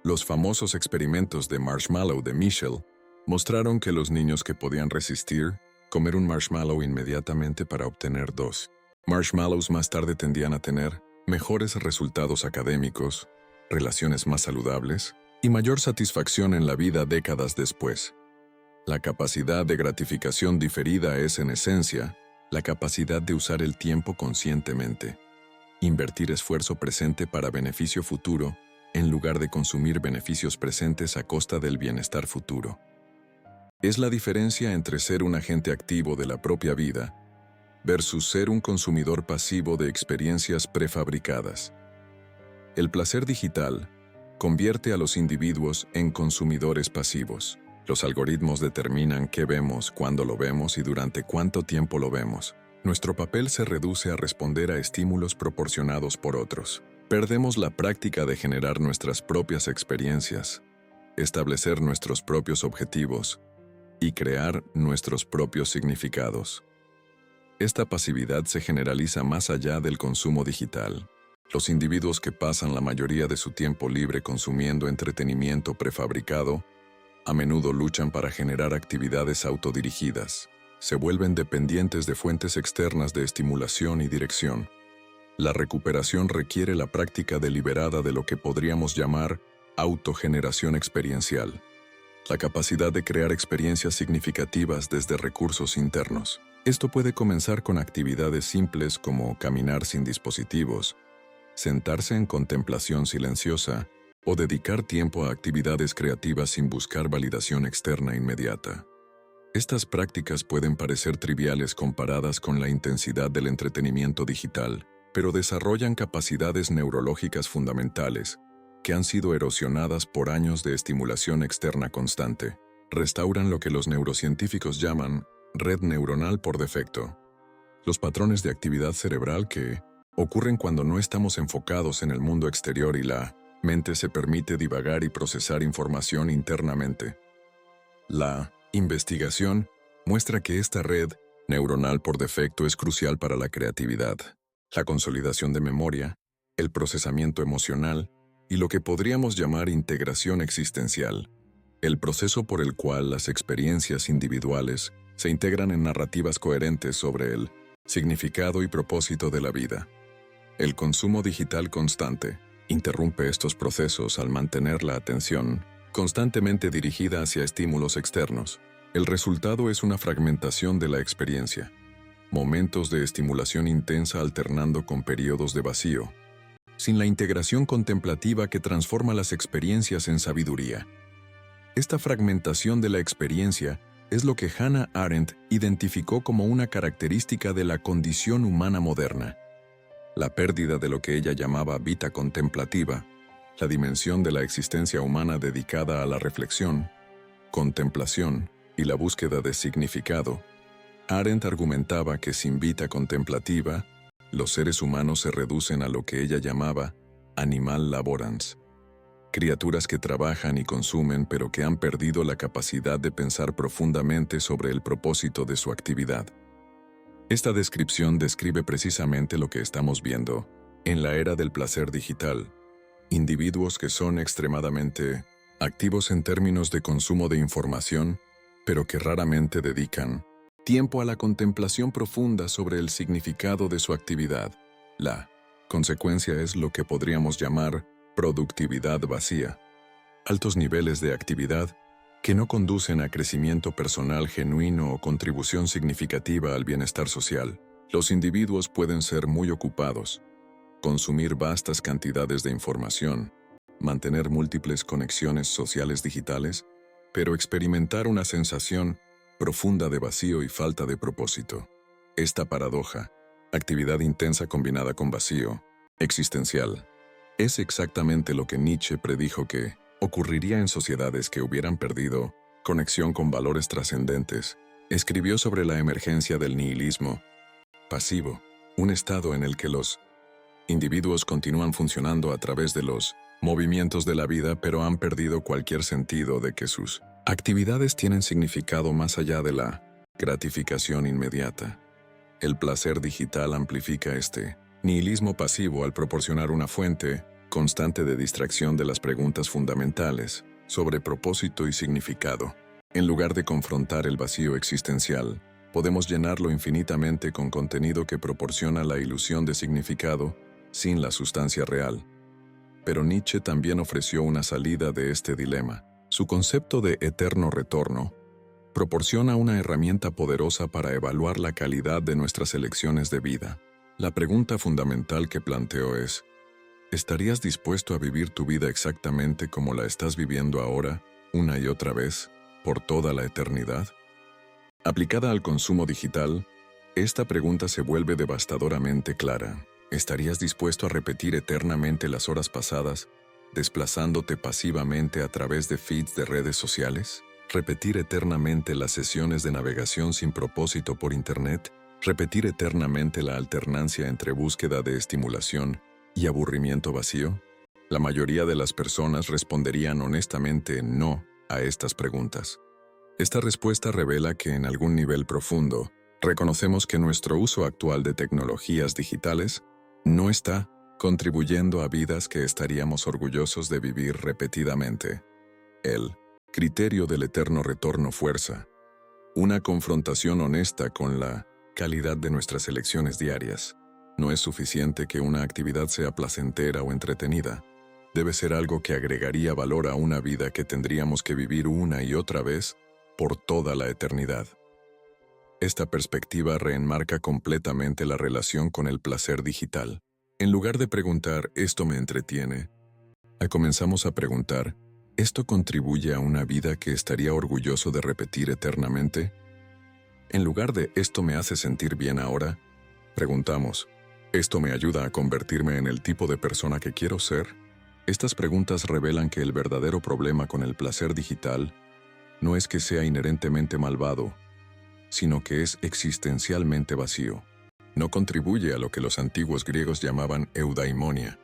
Los famosos experimentos de marshmallow de Michel mostraron que los niños que podían resistir comer un marshmallow inmediatamente para obtener 2 marshmallows más tarde tendían a tener mejores resultados académicos, relaciones más saludables y mayor satisfacción en la vida décadas después. La capacidad de gratificación diferida es, en esencia, la capacidad de usar el tiempo conscientemente, invertir esfuerzo presente para beneficio futuro en lugar de consumir beneficios presentes a costa del bienestar futuro. Es la diferencia entre ser un agente activo de la propia vida versus ser un consumidor pasivo de experiencias prefabricadas. El placer digital convierte a los individuos en consumidores pasivos. Los algoritmos determinan qué vemos, cuándo lo vemos y durante cuánto tiempo lo vemos. Nuestro papel se reduce a responder a estímulos proporcionados por otros. Perdemos la práctica de generar nuestras propias experiencias, establecer nuestros propios objetivos y crear nuestros propios significados. Esta pasividad se generaliza más allá del consumo digital. Los individuos que pasan la mayoría de su tiempo libre consumiendo entretenimiento prefabricado a menudo luchan para generar actividades autodirigidas. Se vuelven dependientes de fuentes externas de estimulación y dirección. La recuperación requiere la práctica deliberada de lo que podríamos llamar autogeneración experiencial, la capacidad de crear experiencias significativas desde recursos internos. Esto puede comenzar con actividades simples como caminar sin dispositivos, sentarse en contemplación silenciosa o dedicar tiempo a actividades creativas sin buscar validación externa inmediata. Estas prácticas pueden parecer triviales comparadas con la intensidad del entretenimiento digital, pero desarrollan capacidades neurológicas fundamentales que han sido erosionadas por años de estimulación externa constante. Restauran lo que los neurocientíficos llaman red neuronal por defecto. Los patrones de actividad cerebral que ocurren cuando no estamos enfocados en el mundo exterior y la mente se permite divagar y procesar información internamente. La investigación muestra que esta red neuronal por defecto es crucial para la creatividad, la consolidación de memoria, el procesamiento emocional y lo que podríamos llamar integración existencial, el proceso por el cual las experiencias individuales se integran en narrativas coherentes sobre el significado y propósito de la vida. El consumo digital constante interrumpe estos procesos al mantener la atención constantemente dirigida hacia estímulos externos. El resultado es una fragmentación de la experiencia, momentos de estimulación intensa alternando con periodos de vacío, sin la integración contemplativa que transforma las experiencias en sabiduría. Esta fragmentación de la experiencia es lo que Hannah Arendt identificó como una característica de la condición humana moderna. La pérdida de lo que ella llamaba vita contemplativa, la dimensión de la existencia humana dedicada a la reflexión, contemplación y la búsqueda de significado. Arendt argumentaba que sin vita contemplativa, los seres humanos se reducen a lo que ella llamaba animal laborans, criaturas que trabajan y consumen pero que han perdido la capacidad de pensar profundamente sobre el propósito de su actividad. Esta descripción describe precisamente lo que estamos viendo en la era del placer digital. Individuos que son extremadamente activos en términos de consumo de información, pero que raramente dedican tiempo a la contemplación profunda sobre el significado de su actividad. La consecuencia es lo que podríamos llamar productividad vacía. Altos niveles de actividad que no conducen a crecimiento personal genuino o contribución significativa al bienestar social. Los individuos pueden ser muy ocupados, consumir vastas cantidades de información, mantener múltiples conexiones sociales digitales, pero experimentar una sensación profunda de vacío y falta de propósito. Esta paradoja, actividad intensa combinada con vacío existencial, es exactamente lo que Nietzsche predijo que ocurriría en sociedades que hubieran perdido conexión con valores trascendentes. Escribió sobre la emergencia del nihilismo pasivo, un estado en el que los individuos continúan funcionando a través de los movimientos de la vida, pero han perdido cualquier sentido de que sus actividades tienen significado más allá de la Gratificación inmediata. El placer digital amplifica este nihilismo pasivo al proporcionar una fuente constante de distracción de las preguntas fundamentales sobre propósito y significado. En lugar de confrontar el vacío existencial, podemos llenarlo infinitamente con contenido que proporciona la ilusión de significado sin la sustancia real. Pero Nietzsche también ofreció una salida de este dilema. Su concepto de eterno retorno proporciona una herramienta poderosa para evaluar la calidad de nuestras elecciones de vida. La pregunta fundamental que planteó es: ¿estarías dispuesto a vivir tu vida exactamente como la estás viviendo ahora, una y otra vez, por toda la eternidad? Aplicada al consumo digital, esta pregunta se vuelve devastadoramente clara. ¿Estarías dispuesto a repetir eternamente las horas pasadas, desplazándote pasivamente a través de feeds de redes sociales? ¿Repetir eternamente las sesiones de navegación sin propósito por Internet? ¿Repetir eternamente la alternancia entre búsqueda de estimulación y aburrimiento vacío? La mayoría de las personas responderían honestamente no a estas preguntas. Esta respuesta revela que en algún nivel profundo, reconocemos que nuestro uso actual de tecnologías digitales no está contribuyendo a vidas que estaríamos orgullosos de vivir repetidamente. El criterio del eterno retorno fuerza una confrontación honesta con la calidad de nuestras elecciones diarias. No es suficiente que una actividad sea placentera o entretenida. Debe ser algo que agregaría valor a una vida que tendríamos que vivir una y otra vez por toda la eternidad. Esta perspectiva reenmarca completamente la relación con el placer digital. En lugar de preguntar «¿esto me entretiene?», comenzamos a preguntar ¿esto contribuye a una vida que estaría orgulloso de repetir eternamente? En lugar de «¿esto me hace sentir bien ahora?», preguntamos ¿esto me ayuda a convertirme en el tipo de persona que quiero ser? Estas preguntas revelan que el verdadero problema con el placer digital no es que sea inherentemente malvado, sino que es existencialmente vacío. No contribuye a lo que los antiguos griegos llamaban eudaimonia,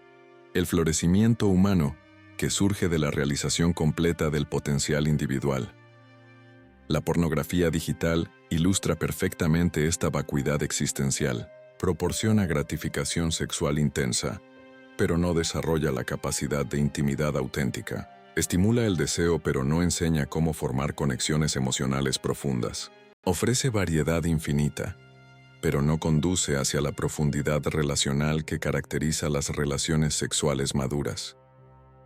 el florecimiento humano que surge de la realización completa del potencial individual. La pornografía digital ilustra perfectamente esta vacuidad existencial. Proporciona gratificación sexual intensa, pero no desarrolla la capacidad de intimidad auténtica. Estimula el deseo, pero no enseña cómo formar conexiones emocionales profundas. Ofrece variedad infinita, pero no conduce hacia la profundidad relacional que caracteriza las relaciones sexuales maduras.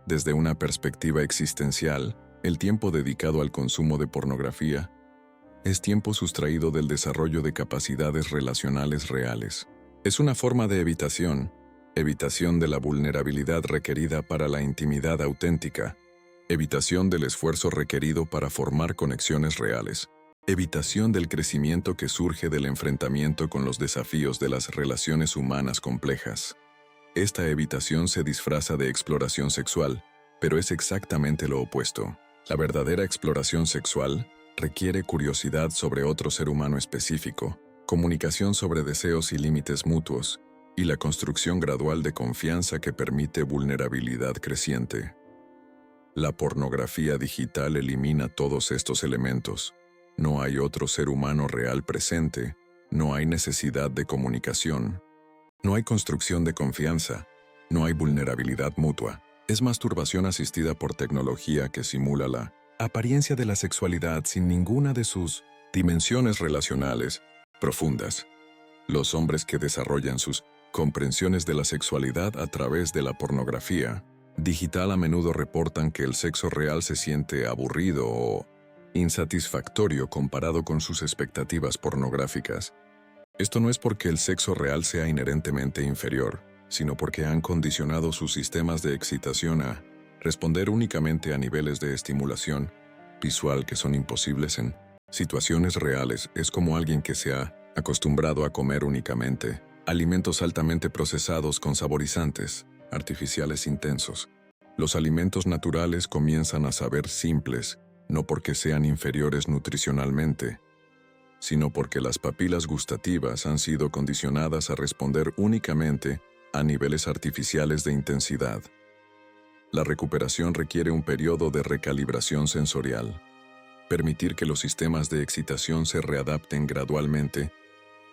Desde una perspectiva existencial, el tiempo dedicado al consumo de pornografía es tiempo sustraído del desarrollo de capacidades relacionales reales. Es una forma de evitación de la vulnerabilidad requerida para la intimidad auténtica, evitación del esfuerzo requerido para formar conexiones reales, evitación del crecimiento que surge del enfrentamiento con los desafíos de las relaciones humanas complejas. Esta evitación se disfraza de exploración sexual, pero es exactamente lo opuesto. La verdadera exploración sexual requiere curiosidad sobre otro ser humano específico, comunicación sobre deseos y límites mutuos, y la construcción gradual de confianza que permite vulnerabilidad creciente. La pornografía digital elimina todos estos elementos. No hay otro ser humano real presente, no hay necesidad de comunicación, no hay construcción de confianza, no hay vulnerabilidad mutua. Es masturbación asistida por tecnología que simula la apariencia de la sexualidad sin ninguna de sus dimensiones relacionales profundas. Los hombres que desarrollan sus comprensiones de la sexualidad a través de la pornografía digital a menudo reportan que el sexo real se siente aburrido o insatisfactorio comparado con sus expectativas pornográficas. Esto no es porque el sexo real sea inherentemente inferior, sino porque han condicionado sus sistemas de excitación a responder únicamente a niveles de estimulación visual que son imposibles en situaciones reales. Es como alguien que se ha acostumbrado a comer únicamente alimentos altamente procesados con saborizantes artificiales intensos. Los alimentos naturales comienzan a saber simples, no porque sean inferiores nutricionalmente, sino porque las papilas gustativas han sido condicionadas a responder únicamente a niveles artificiales de intensidad. La recuperación requiere un periodo de recalibración sensorial. permitir que los sistemas de excitación se readapten gradualmente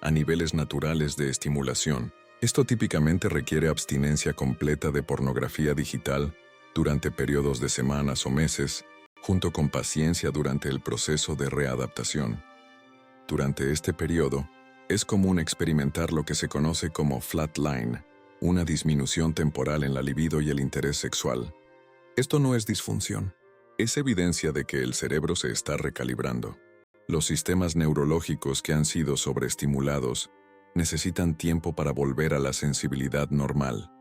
a niveles naturales de estimulación. Esto típicamente requiere abstinencia completa de pornografía digital durante periodos de semanas o meses, junto con paciencia durante el proceso de readaptación. Durante este periodo, es común experimentar lo que se conoce como flatline, una disminución temporal en la libido y el interés sexual. Esto no es disfunción, es evidencia de que el cerebro se está recalibrando. Los sistemas neurológicos que han sido sobreestimulados necesitan tiempo para volver a la sensibilidad normal.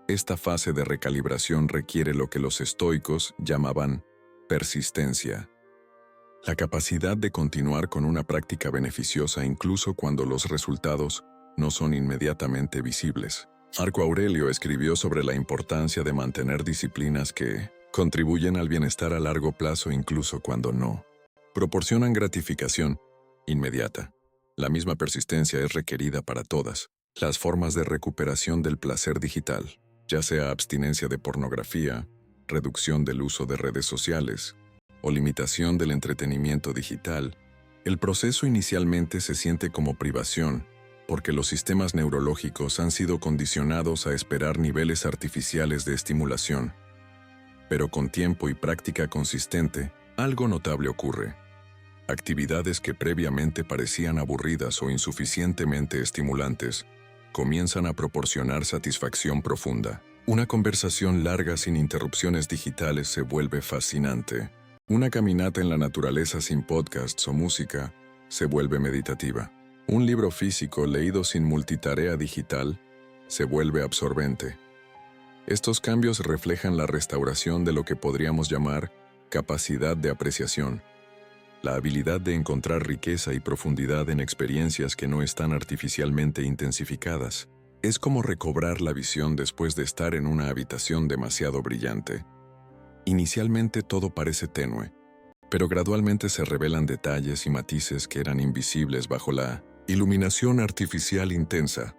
Esta fase de recalibración requiere lo que los estoicos llamaban persistencia. La capacidad de continuar con una práctica beneficiosa incluso cuando los resultados no son inmediatamente visibles. Marco Aurelio escribió sobre la importancia de mantener disciplinas que contribuyen al bienestar a largo plazo incluso cuando no proporcionan gratificación inmediata. La misma persistencia es requerida para todas las formas de recuperación del placer digital, ya sea abstinencia de pornografía, reducción del uso de redes sociales o limitación del entretenimiento digital. El proceso inicialmente se siente como privación, porque los sistemas neurológicos han sido condicionados a esperar niveles artificiales de estimulación. Pero con tiempo y práctica consistente, algo notable ocurre. Actividades que previamente parecían aburridas o insuficientemente estimulantes comienzan a proporcionar satisfacción profunda. Una conversación larga sin interrupciones digitales se vuelve fascinante. Una caminata en la naturaleza sin podcasts o música se vuelve meditativa. Un libro físico leído sin multitarea digital se vuelve absorbente. Estos cambios reflejan la restauración de lo que podríamos llamar capacidad de apreciación, la habilidad de encontrar riqueza y profundidad en experiencias que no están artificialmente intensificadas. Es como recobrar la visión después de estar en una habitación demasiado brillante. Inicialmente todo parece tenue, pero gradualmente se revelan detalles y matices que eran invisibles bajo la iluminación artificial intensa.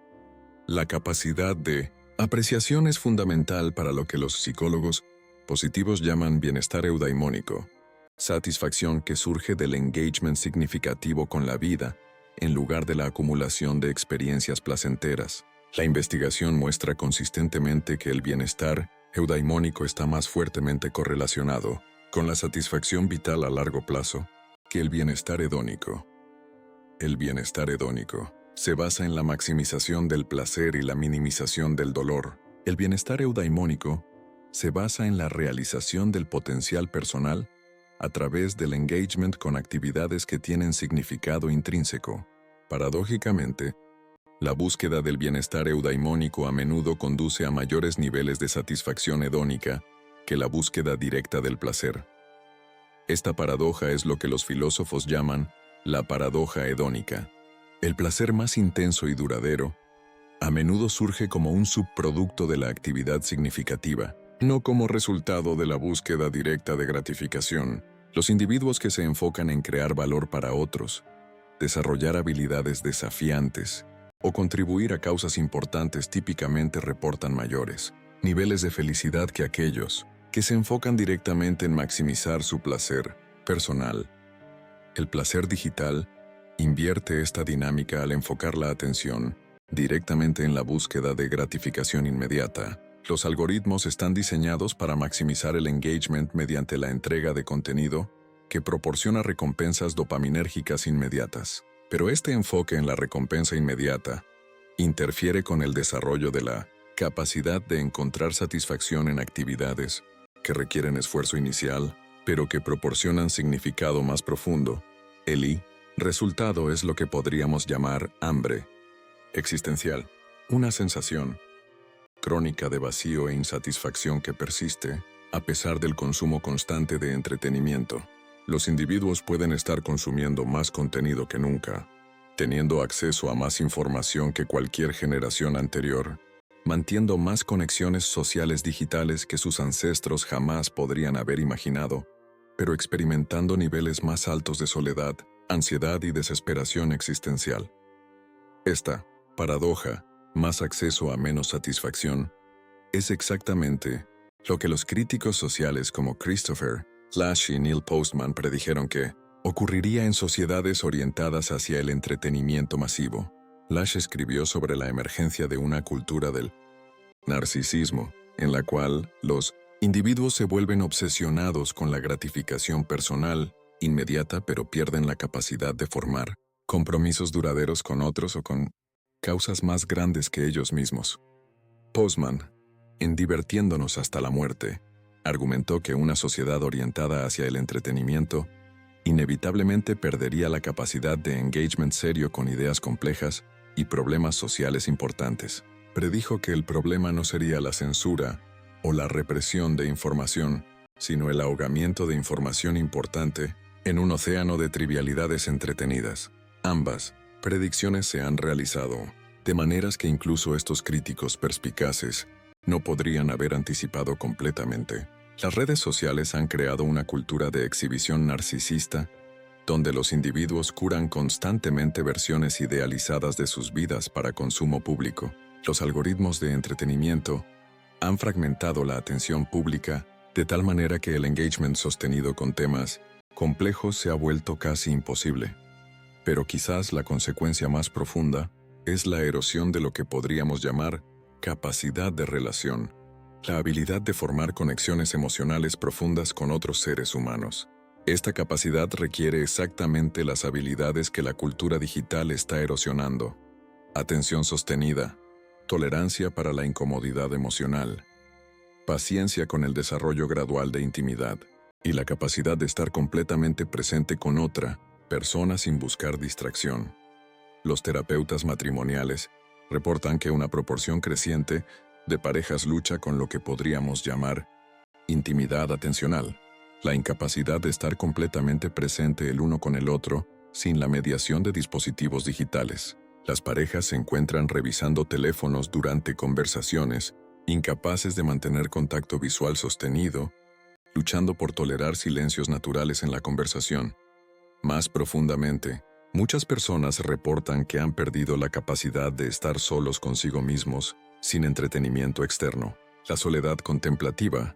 La capacidad de apreciación es fundamental para lo que los psicólogos positivos llaman bienestar eudaimónico, satisfacción que surge del engagement significativo con la vida en lugar de la acumulación de experiencias placenteras. La investigación muestra consistentemente que el bienestar eudaimónico está más fuertemente correlacionado con la satisfacción vital a largo plazo que el bienestar hedónico. El bienestar hedónico se basa en la maximización del placer y la minimización del dolor. El bienestar eudaimónico se basa en la realización del potencial personal a través del engagement con actividades que tienen significado intrínseco. Paradójicamente, la búsqueda del bienestar eudaimónico a menudo conduce a mayores niveles de satisfacción hedónica que la búsqueda directa del placer. Esta paradoja es lo que los filósofos llaman la paradoja hedónica. El placer más intenso y duradero a menudo surge como un subproducto de la actividad significativa, no como resultado de la búsqueda directa de gratificación. Los individuos que se enfocan en crear valor para otros, desarrollar habilidades desafiantes o contribuir a causas importantes típicamente reportan mayores niveles de felicidad que aquellos que se enfocan directamente en maximizar su placer personal. El placer digital invierte esta dinámica al enfocar la atención directamente en la búsqueda de gratificación inmediata. Los algoritmos están diseñados para maximizar el engagement mediante la entrega de contenido que proporciona recompensas dopaminérgicas inmediatas. Pero este enfoque en la recompensa inmediata interfiere con el desarrollo de la capacidad de encontrar satisfacción en actividades que requieren esfuerzo inicial, pero que proporcionan significado más profundo. El resultado es lo que podríamos llamar hambre existencial, una sensación crónica de vacío e insatisfacción que persiste a pesar del consumo constante de entretenimiento. Los individuos pueden estar consumiendo más contenido que nunca, teniendo acceso a más información que cualquier generación anterior, manteniendo más conexiones sociales digitales que sus ancestros jamás podrían haber imaginado, pero experimentando niveles más altos de soledad, ansiedad y desesperación existencial. Esta paradoja, más acceso a menos satisfacción, es exactamente lo que los críticos sociales como Christopher Lash y Neil Postman predijeron que ocurriría en sociedades orientadas hacia el entretenimiento masivo. Lash escribió sobre la emergencia de una cultura del narcisismo, en la cual los individuos se vuelven obsesionados con la gratificación personal, inmediata, pero pierden la capacidad de formar compromisos duraderos con otros o con causas más grandes que ellos mismos. Postman, en Divirtiéndonos hasta la muerte, argumentó que una sociedad orientada hacia el entretenimiento inevitablemente perdería la capacidad de engagement serio con ideas complejas y problemas sociales importantes. Predijo que el problema no sería la censura o la represión de información, sino el ahogamiento de información importante en un océano de trivialidades entretenidas. Ambas predicciones se han realizado de maneras que incluso estos críticos perspicaces no podrían haber anticipado completamente. Las redes sociales han creado una cultura de exhibición narcisista, donde los individuos curan constantemente versiones idealizadas de sus vidas para consumo público. Los algoritmos de entretenimiento han fragmentado la atención pública de tal manera que el engagement sostenido con temas complejos se ha vuelto casi imposible. Pero quizás la consecuencia más profunda es la erosión de lo que podríamos llamar capacidad de relación, la habilidad de formar conexiones emocionales profundas con otros seres humanos. Esta capacidad requiere exactamente las habilidades que la cultura digital está erosionando: atención sostenida, tolerancia para la incomodidad emocional, paciencia con el desarrollo gradual de intimidad, y la capacidad de estar completamente presente con otra persona sin buscar distracción. Los terapeutas matrimoniales reportan que una proporción creciente de parejas lucha con lo que podríamos llamar intimidad atencional, la incapacidad de estar completamente presente el uno con el otro sin la mediación de dispositivos digitales. Las parejas se encuentran revisando teléfonos durante conversaciones, incapaces de mantener contacto visual sostenido, luchando por tolerar silencios naturales en la conversación. Más profundamente, muchas personas reportan que han perdido la capacidad de estar solos consigo mismos, sin entretenimiento externo. La soledad contemplativa,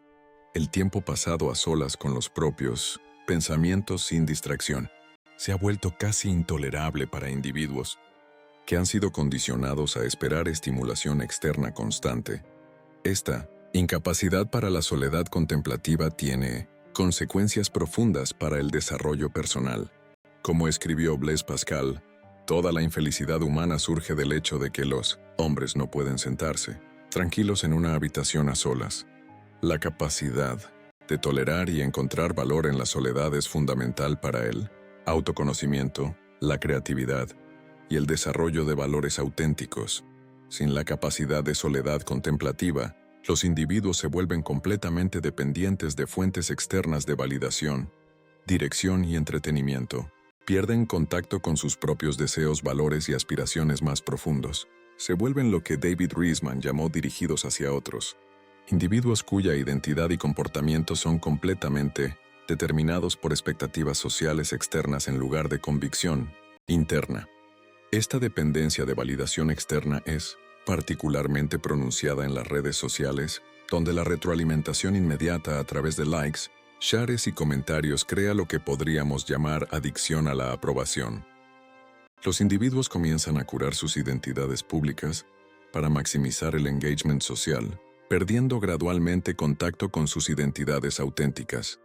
el tiempo pasado a solas con los propios pensamientos sin distracción, se ha vuelto casi intolerable para individuos que han sido condicionados a esperar estimulación externa constante. Esta incapacidad para la soledad contemplativa tiene consecuencias profundas para el desarrollo personal. Como escribió Blaise Pascal, toda la infelicidad humana surge del hecho de que los hombres no pueden sentarse tranquilos en una habitación a solas. La capacidad de tolerar y encontrar valor en la soledad es fundamental para el autoconocimiento, la creatividad y el desarrollo de valores auténticos. Sin la capacidad de soledad contemplativa, los individuos se vuelven completamente dependientes de fuentes externas de validación, dirección y entretenimiento. Pierden contacto con sus propios deseos, valores y aspiraciones más profundos. Se vuelven lo que David Riesman llamó dirigidos hacia otros. Individuos cuya identidad y comportamiento son completamente determinados por expectativas sociales externas en lugar de convicción interna. Esta dependencia de validación externa es particularmente pronunciada en las redes sociales, donde la retroalimentación inmediata a través de likes, shares y comentarios crea lo que podríamos llamar adicción a la aprobación. Los individuos comienzan a curar sus identidades públicas para maximizar el engagement social, perdiendo gradualmente contacto con sus identidades auténticas.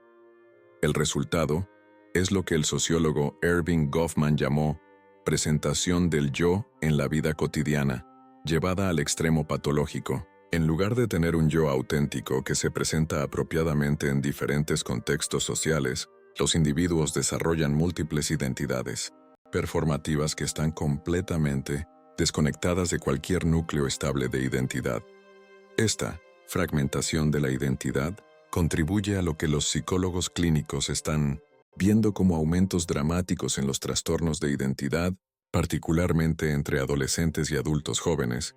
El resultado es lo que el sociólogo Erving Goffman llamó presentación del yo en la vida cotidiana, llevada al extremo patológico. En lugar de tener un yo auténtico que se presenta apropiadamente en diferentes contextos sociales, los individuos desarrollan múltiples identidades performativas que están completamente desconectadas de cualquier núcleo estable de identidad. Esta fragmentación de la identidad contribuye a lo que los psicólogos clínicos están viendo como aumentos dramáticos en los trastornos de identidad, particularmente entre adolescentes y adultos jóvenes,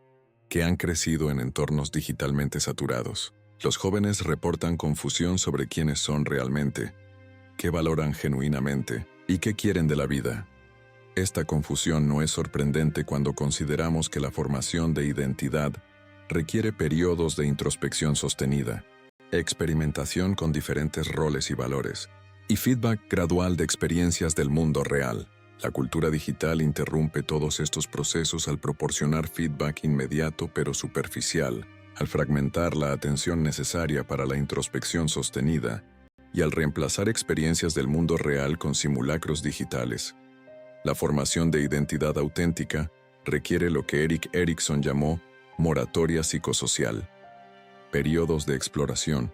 que han crecido en entornos digitalmente saturados. Los jóvenes reportan confusión sobre quiénes son realmente, qué valoran genuinamente y qué quieren de la vida. Esta confusión no es sorprendente cuando consideramos que la formación de identidad requiere periodos de introspección sostenida. experimentación con diferentes roles y valores, y feedback gradual de experiencias del mundo real. La cultura digital interrumpe todos estos procesos al proporcionar feedback inmediato pero superficial, al fragmentar la atención necesaria para la introspección sostenida y al reemplazar experiencias del mundo real con simulacros digitales. La formación de identidad auténtica requiere lo que Erik Erikson llamó moratoria psicosocial, periodos de exploración,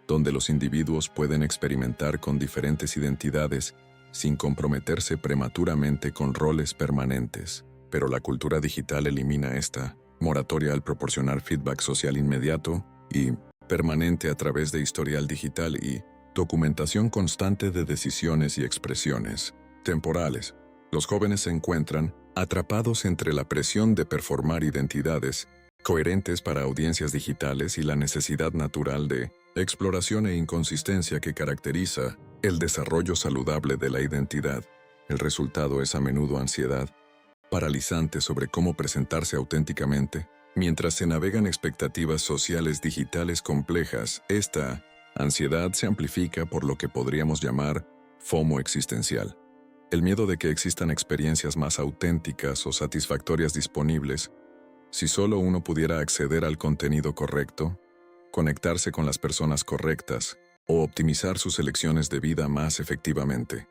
donde los individuos pueden experimentar con diferentes identidades sin comprometerse prematuramente con roles permanentes. Pero la cultura digital elimina esta moratoria al proporcionar feedback social inmediato y permanente a través de historial digital y documentación constante de decisiones y expresiones temporales. Los jóvenes se encuentran atrapados entre la presión de performar identidades coherentes para audiencias digitales y la necesidad natural de exploración e inconsistencia que caracteriza el desarrollo saludable de la identidad. El resultado es a menudo ansiedad paralizante sobre cómo presentarse auténticamente. Mientras se navegan expectativas sociales digitales complejas, esta ansiedad se amplifica por lo que podríamos llamar FOMO existencial. El miedo de que existan experiencias más auténticas o satisfactorias disponibles, si solo uno pudiera acceder al contenido correcto, conectarse con las personas correctas o optimizar sus elecciones de vida más efectivamente.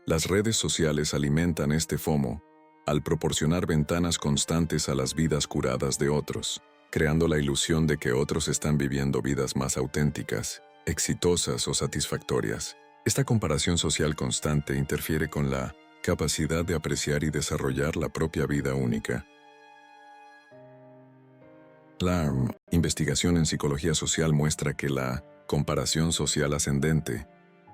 Las redes sociales alimentan este FOMO al proporcionar ventanas constantes a las vidas curadas de otros, creando la ilusión de que otros están viviendo vidas más auténticas, exitosas o satisfactorias. Esta comparación social constante interfiere con la capacidad de apreciar y desarrollar la propia vida única. La investigación en psicología social muestra que la comparación social ascendente,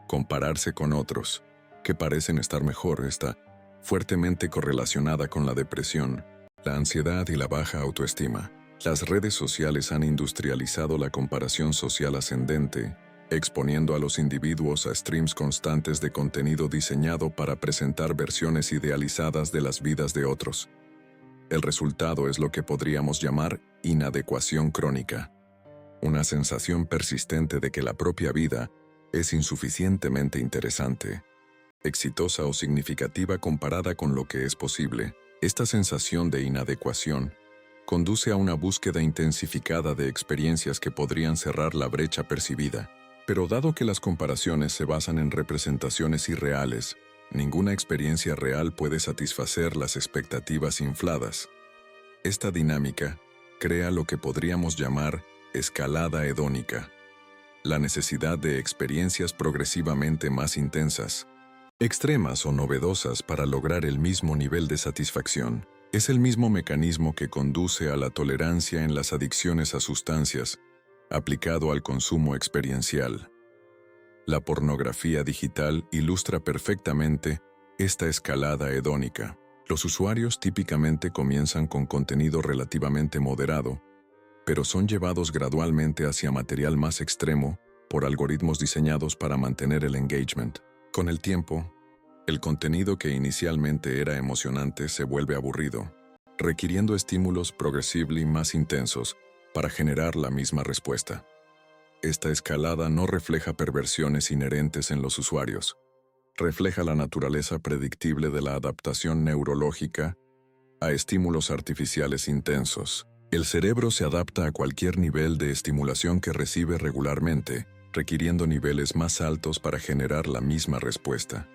compararse con otros que parecen estar mejor, está fuertemente correlacionada con la depresión, la ansiedad y la baja autoestima. Las redes sociales han industrializado la comparación social ascendente, exponiendo a los individuos a streams constantes de contenido diseñado para presentar versiones idealizadas de las vidas de otros. El resultado es lo que podríamos llamar inadecuación crónica, una sensación persistente de que la propia vida es insuficientemente interesante, exitosa o significativa comparada con lo que es posible. Esta sensación de inadecuación conduce a una búsqueda intensificada de experiencias que podrían cerrar la brecha percibida. Pero dado que las comparaciones se basan en representaciones irreales, ninguna experiencia real puede satisfacer las expectativas infladas. Esta dinámica crea lo que podríamos llamar escalada hedónica, la necesidad de experiencias progresivamente más intensas, extremas o novedosas para lograr el mismo nivel de satisfacción. Es el mismo mecanismo que conduce a la tolerancia en las adicciones a sustancias, aplicado al consumo experiencial. La pornografía digital ilustra perfectamente esta escalada hedónica. Los usuarios típicamente comienzan con contenido relativamente moderado, pero son llevados gradualmente hacia material más extremo por algoritmos diseñados para mantener el engagement. Con el tiempo, el contenido que inicialmente era emocionante se vuelve aburrido, requiriendo estímulos progresivamente más intensos para generar la misma respuesta. Esta escalada no refleja perversiones inherentes en los usuarios, refleja la naturaleza predictible de la adaptación neurológica a estímulos artificiales intensos. El cerebro se adapta a cualquier nivel de estimulación que recibe regularmente, requiriendo niveles más altos para generar la misma respuesta.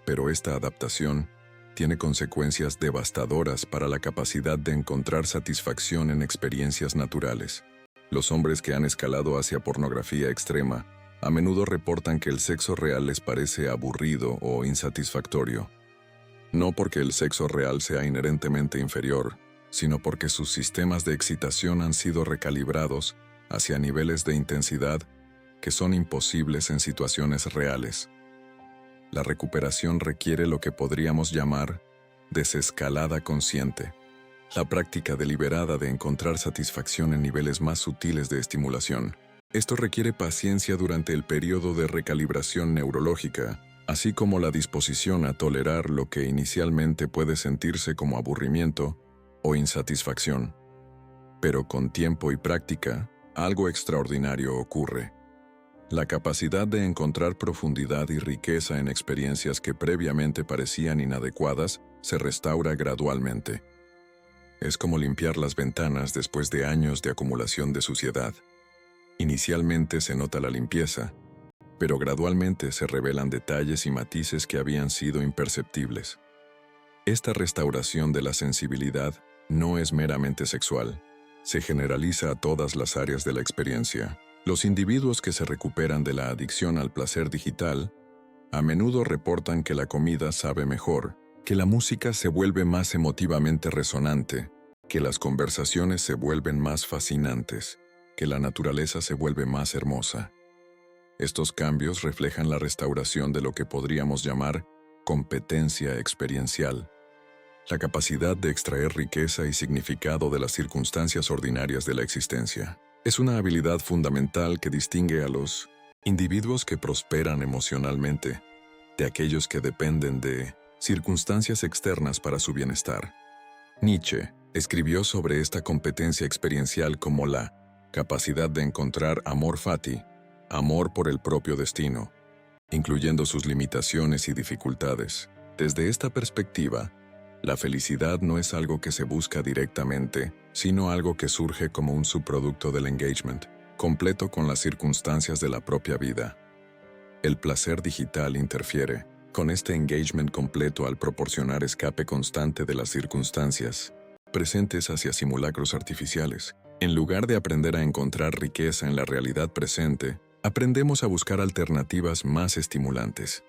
Pero esta adaptación tiene consecuencias devastadoras para la capacidad de encontrar satisfacción en experiencias naturales. Los hombres que han escalado hacia pornografía extrema a menudo reportan que el sexo real les parece aburrido o insatisfactorio. No porque el sexo real sea inherentemente inferior, sino porque sus sistemas de excitación han sido recalibrados hacia niveles de intensidad que son imposibles en situaciones reales. La recuperación requiere lo que podríamos llamar desescalada consciente, la práctica deliberada de encontrar satisfacción en niveles más sutiles de estimulación. Esto requiere paciencia durante el periodo de recalibración neurológica, así como la disposición a tolerar lo que inicialmente puede sentirse como aburrimiento o insatisfacción. Pero con tiempo y práctica, algo extraordinario ocurre. La capacidad de encontrar profundidad y riqueza en experiencias que previamente parecían inadecuadas se restaura gradualmente. Es como limpiar las ventanas después de años de acumulación de suciedad. Inicialmente se nota la limpieza, pero gradualmente se revelan detalles y matices que habían sido imperceptibles. Esta restauración de la sensibilidad no es meramente sexual, se generaliza a todas las áreas de la experiencia. Los individuos que se recuperan de la adicción al placer digital a menudo reportan que la comida sabe mejor, que la música se vuelve más emotivamente resonante, que las conversaciones se vuelven más fascinantes, que la naturaleza se vuelve más hermosa. Estos cambios reflejan la restauración de lo que podríamos llamar competencia experiencial, la capacidad de extraer riqueza y significado de las circunstancias ordinarias de la existencia. Es una habilidad fundamental que distingue a los individuos que prosperan emocionalmente de aquellos que dependen de circunstancias externas para su bienestar. Nietzsche escribió sobre esta competencia experiencial como la capacidad de encontrar amor fati, amor por el propio destino, incluyendo sus limitaciones y dificultades. Desde esta perspectiva, la felicidad no es algo que se busca directamente, sino algo que surge como un subproducto del engagement, completo con las circunstancias de la propia vida. El placer digital interfiere con este engagement completo al proporcionar escape constante de las circunstancias presentes hacia simulacros artificiales. En lugar de aprender a encontrar riqueza en la realidad presente, aprendemos a buscar alternativas más estimulantes.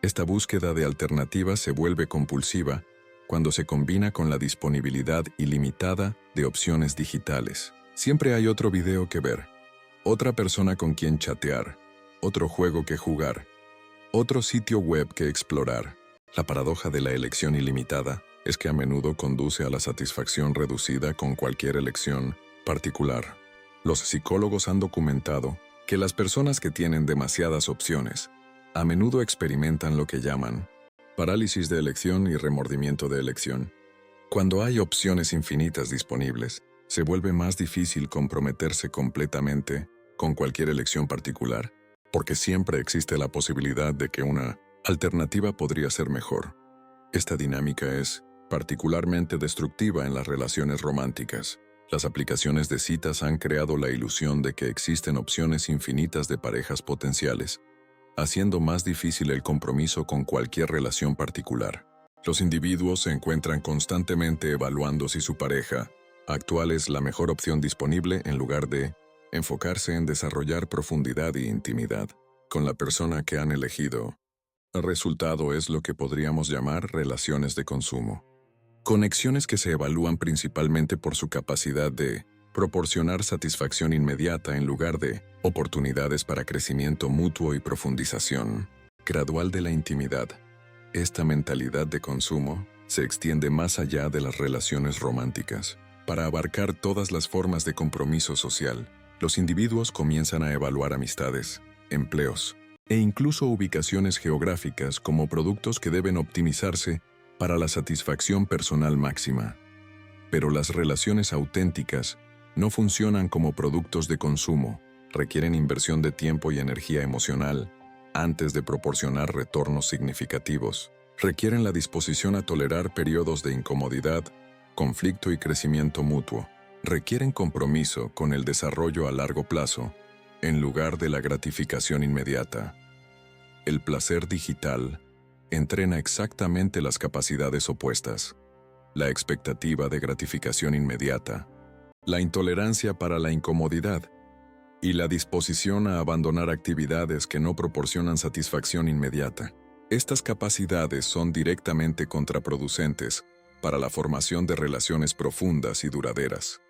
Esta búsqueda de alternativas se vuelve compulsiva cuando se combina con la disponibilidad ilimitada de opciones digitales. Siempre hay otro video que ver, otra persona con quien chatear, otro juego que jugar, otro sitio web que explorar. La paradoja de la elección ilimitada es que a menudo conduce a la satisfacción reducida con cualquier elección particular. Los psicólogos han documentado que las personas que tienen demasiadas opciones a menudo experimentan lo que llaman parálisis de elección y remordimiento de elección. Cuando hay opciones infinitas disponibles, se vuelve más difícil comprometerse completamente con cualquier elección particular, porque siempre existe la posibilidad de que una alternativa podría ser mejor. Esta dinámica es particularmente destructiva en las relaciones románticas. Las aplicaciones de citas han creado la ilusión de que existen opciones infinitas de parejas potenciales, haciendo más difícil el compromiso con cualquier relación particular. Los individuos se encuentran constantemente evaluando si su pareja actual es la mejor opción disponible en lugar de enfocarse en desarrollar profundidad y intimidad con la persona que han elegido. El resultado es lo que podríamos llamar relaciones de consumo. Conexiones que se evalúan principalmente por su capacidad de proporcionar satisfacción inmediata en lugar de oportunidades para crecimiento mutuo y profundización gradual de la intimidad. Esta mentalidad de consumo se extiende más allá de las relaciones románticas. Para abarcar todas las formas de compromiso social, los individuos comienzan a evaluar amistades, empleos e incluso ubicaciones geográficas como productos que deben optimizarse para la satisfacción personal máxima. Pero las relaciones auténticas no funcionan como productos de consumo, requieren inversión de tiempo y energía emocional antes de proporcionar retornos significativos. Requieren la disposición a tolerar periodos de incomodidad, conflicto y crecimiento mutuo. Requieren compromiso con el desarrollo a largo plazo, en lugar de la gratificación inmediata. El placer digital entrena exactamente las capacidades opuestas: la expectativa de gratificación inmediata, la intolerancia para la incomodidad y la disposición a abandonar actividades que no proporcionan satisfacción inmediata. Estas capacidades son directamente contraproducentes para la formación de relaciones profundas y duraderas.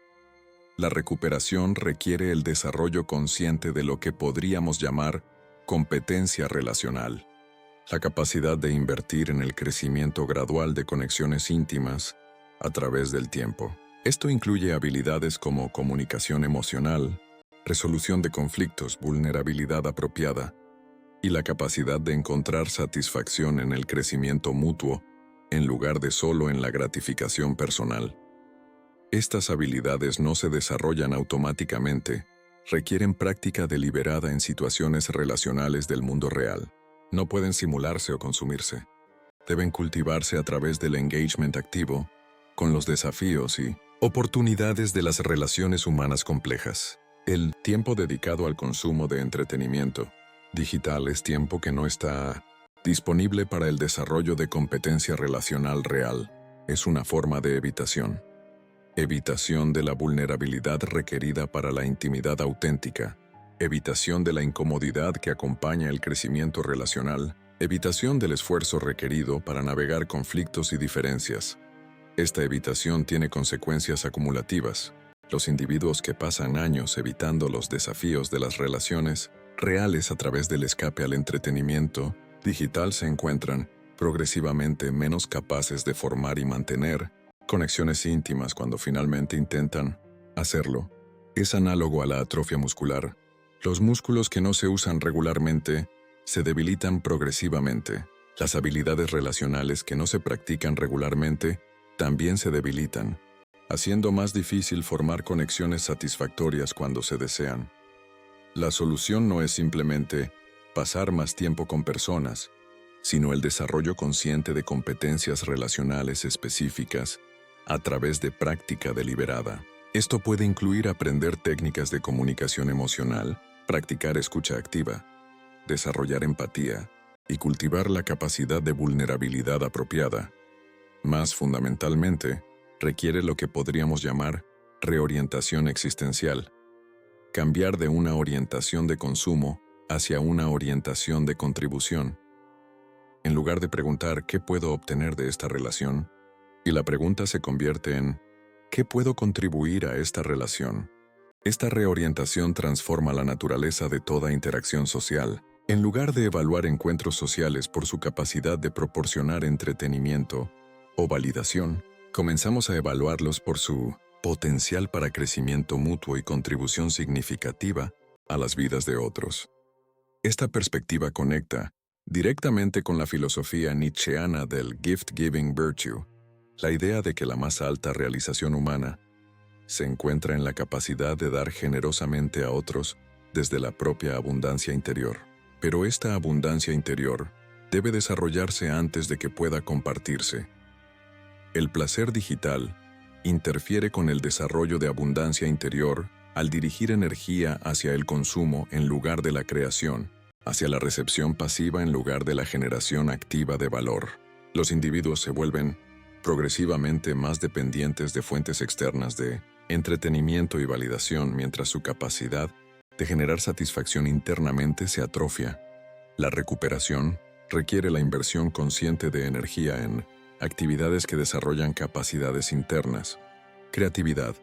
La recuperación requiere el desarrollo consciente de lo que podríamos llamar competencia relacional, la capacidad de invertir en el crecimiento gradual de conexiones íntimas a través del tiempo. Esto incluye habilidades como comunicación emocional, resolución de conflictos, vulnerabilidad apropiada y la capacidad de encontrar satisfacción en el crecimiento mutuo en lugar de solo en la gratificación personal. Estas habilidades no se desarrollan automáticamente, requieren práctica deliberada en situaciones relacionales del mundo real. No pueden simularse o consumirse. Deben cultivarse a través del engagement activo, con los desafíos y oportunidades de las relaciones humanas complejas. El tiempo dedicado al consumo de entretenimiento digital es tiempo que no está disponible para el desarrollo de competencia relacional real. Es una forma de evitación. Evitación de la vulnerabilidad requerida para la intimidad auténtica. Evitación de la incomodidad que acompaña el crecimiento relacional. Evitación del esfuerzo requerido para navegar conflictos y diferencias. Esta evitación tiene consecuencias acumulativas. Los individuos que pasan años evitando los desafíos de las relaciones reales a través del escape al entretenimiento digital se encuentran progresivamente menos capaces de formar y mantener conexiones íntimas cuando finalmente intentan hacerlo. Es análogo a la atrofia muscular. Los músculos que no se usan regularmente se debilitan progresivamente. Las habilidades relacionales que no se practican regularmente también se debilitan, haciendo más difícil formar conexiones satisfactorias cuando se desean. La solución no es simplemente pasar más tiempo con personas, sino el desarrollo consciente de competencias relacionales específicas a través de práctica deliberada. Esto puede incluir aprender técnicas de comunicación emocional, practicar escucha activa, desarrollar empatía y cultivar la capacidad de vulnerabilidad apropiada. Más fundamentalmente, requiere lo que podríamos llamar reorientación existencial. Cambiar de una orientación de consumo hacia una orientación de contribución. En lugar de preguntar ¿qué puedo obtener de esta relación? Y la pregunta se convierte en ¿qué puedo contribuir a esta relación? Esta reorientación transforma la naturaleza de toda interacción social. En lugar de evaluar encuentros sociales por su capacidad de proporcionar entretenimiento o validación, comenzamos a evaluarlos por su potencial para crecimiento mutuo y contribución significativa a las vidas de otros. Esta perspectiva conecta directamente con la filosofía nietzscheana del gift-giving virtue, la idea de que la más alta realización humana se encuentra en la capacidad de dar generosamente a otros desde la propia abundancia interior. Pero esta abundancia interior debe desarrollarse antes de que pueda compartirse. El placer digital interfiere con el desarrollo de abundancia interior al dirigir energía hacia el consumo en lugar de la creación, hacia la recepción pasiva en lugar de la generación activa de valor. Los individuos se vuelven progresivamente más dependientes de fuentes externas de entretenimiento y validación mientras su capacidad de generar satisfacción internamente se atrofia. La recuperación requiere la inversión consciente de energía en actividades que desarrollan capacidades internas, creatividad,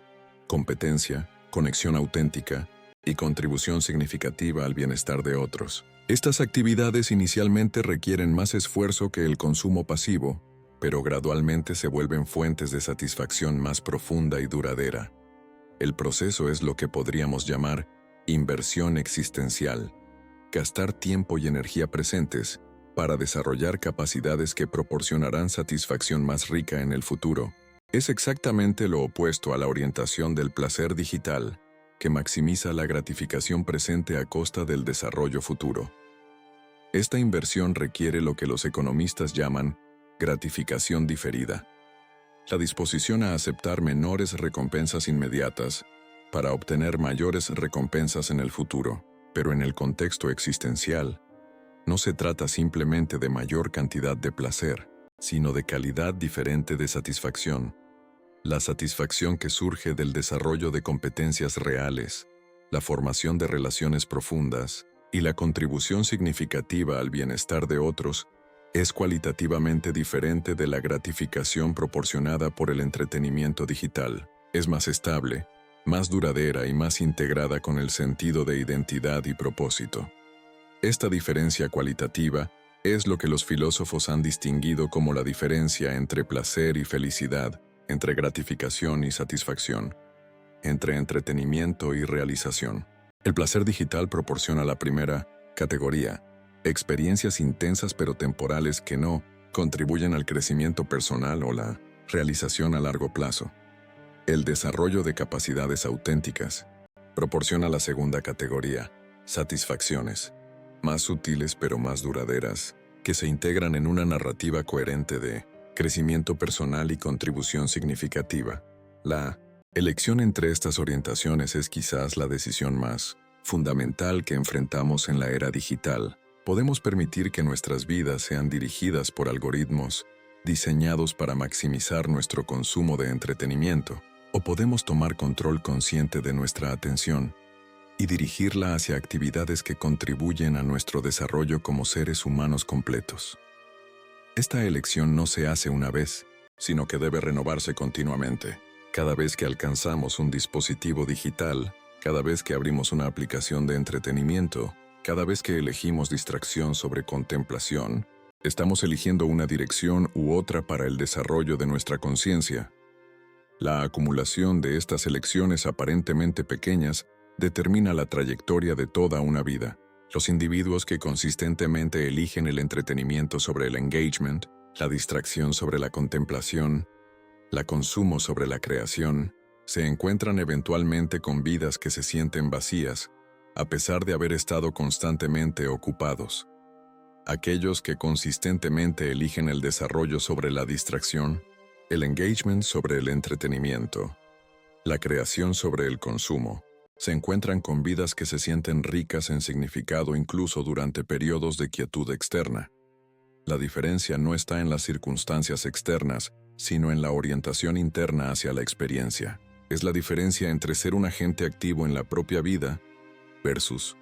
competencia, conexión auténtica y contribución significativa al bienestar de otros. Estas actividades inicialmente requieren más esfuerzo que el consumo pasivo, pero gradualmente se vuelven fuentes de satisfacción más profunda y duradera. El proceso es lo que podríamos llamar inversión existencial, gastar tiempo y energía presentes para desarrollar capacidades que proporcionarán satisfacción más rica en el futuro. Es exactamente lo opuesto a la orientación del placer digital, que maximiza la gratificación presente a costa del desarrollo futuro. Esta inversión requiere lo que los economistas llaman gratificación diferida, la disposición a aceptar menores recompensas inmediatas para obtener mayores recompensas en el futuro. Pero en el contexto existencial, no se trata simplemente de mayor cantidad de placer, sino de calidad diferente de satisfacción. La satisfacción que surge del desarrollo de competencias reales, la formación de relaciones profundas y la contribución significativa al bienestar de otros es cualitativamente diferente de la gratificación proporcionada por el entretenimiento digital. Es más estable, más duradera y más integrada con el sentido de identidad y propósito. Esta diferencia cualitativa es lo que los filósofos han distinguido como la diferencia entre placer y felicidad, entre gratificación y satisfacción, entre entretenimiento y realización. El placer digital proporciona la primera categoría, experiencias intensas pero temporales que no contribuyen al crecimiento personal o la realización a largo plazo. El desarrollo de capacidades auténticas proporciona la segunda categoría, satisfacciones, más sutiles pero más duraderas, que se integran en una narrativa coherente de crecimiento personal y contribución significativa. La elección entre estas orientaciones es quizás la decisión más fundamental que enfrentamos en la era digital. Podemos permitir que nuestras vidas sean dirigidas por algoritmos diseñados para maximizar nuestro consumo de entretenimiento, o podemos tomar control consciente de nuestra atención y dirigirla hacia actividades que contribuyen a nuestro desarrollo como seres humanos completos. Esta elección no se hace una vez, sino que debe renovarse continuamente. Cada vez que alcanzamos un dispositivo digital, cada vez que abrimos una aplicación de entretenimiento, cada vez que elegimos distracción sobre contemplación, estamos eligiendo una dirección u otra para el desarrollo de nuestra conciencia. La acumulación de estas elecciones aparentemente pequeñas determina la trayectoria de toda una vida. Los individuos que consistentemente eligen el entretenimiento sobre el engagement, la distracción sobre la contemplación, la consumo sobre la creación, se encuentran eventualmente con vidas que se sienten vacías, a pesar de haber estado constantemente ocupados. Aquellos que consistentemente eligen el desarrollo sobre la distracción, el engagement sobre el entretenimiento, la creación sobre el consumo, se encuentran con vidas que se sienten ricas en significado incluso durante periodos de quietud externa. La diferencia no está en las circunstancias externas, sino en la orientación interna hacia la experiencia. Es la diferencia entre ser un agente activo en la propia vida versus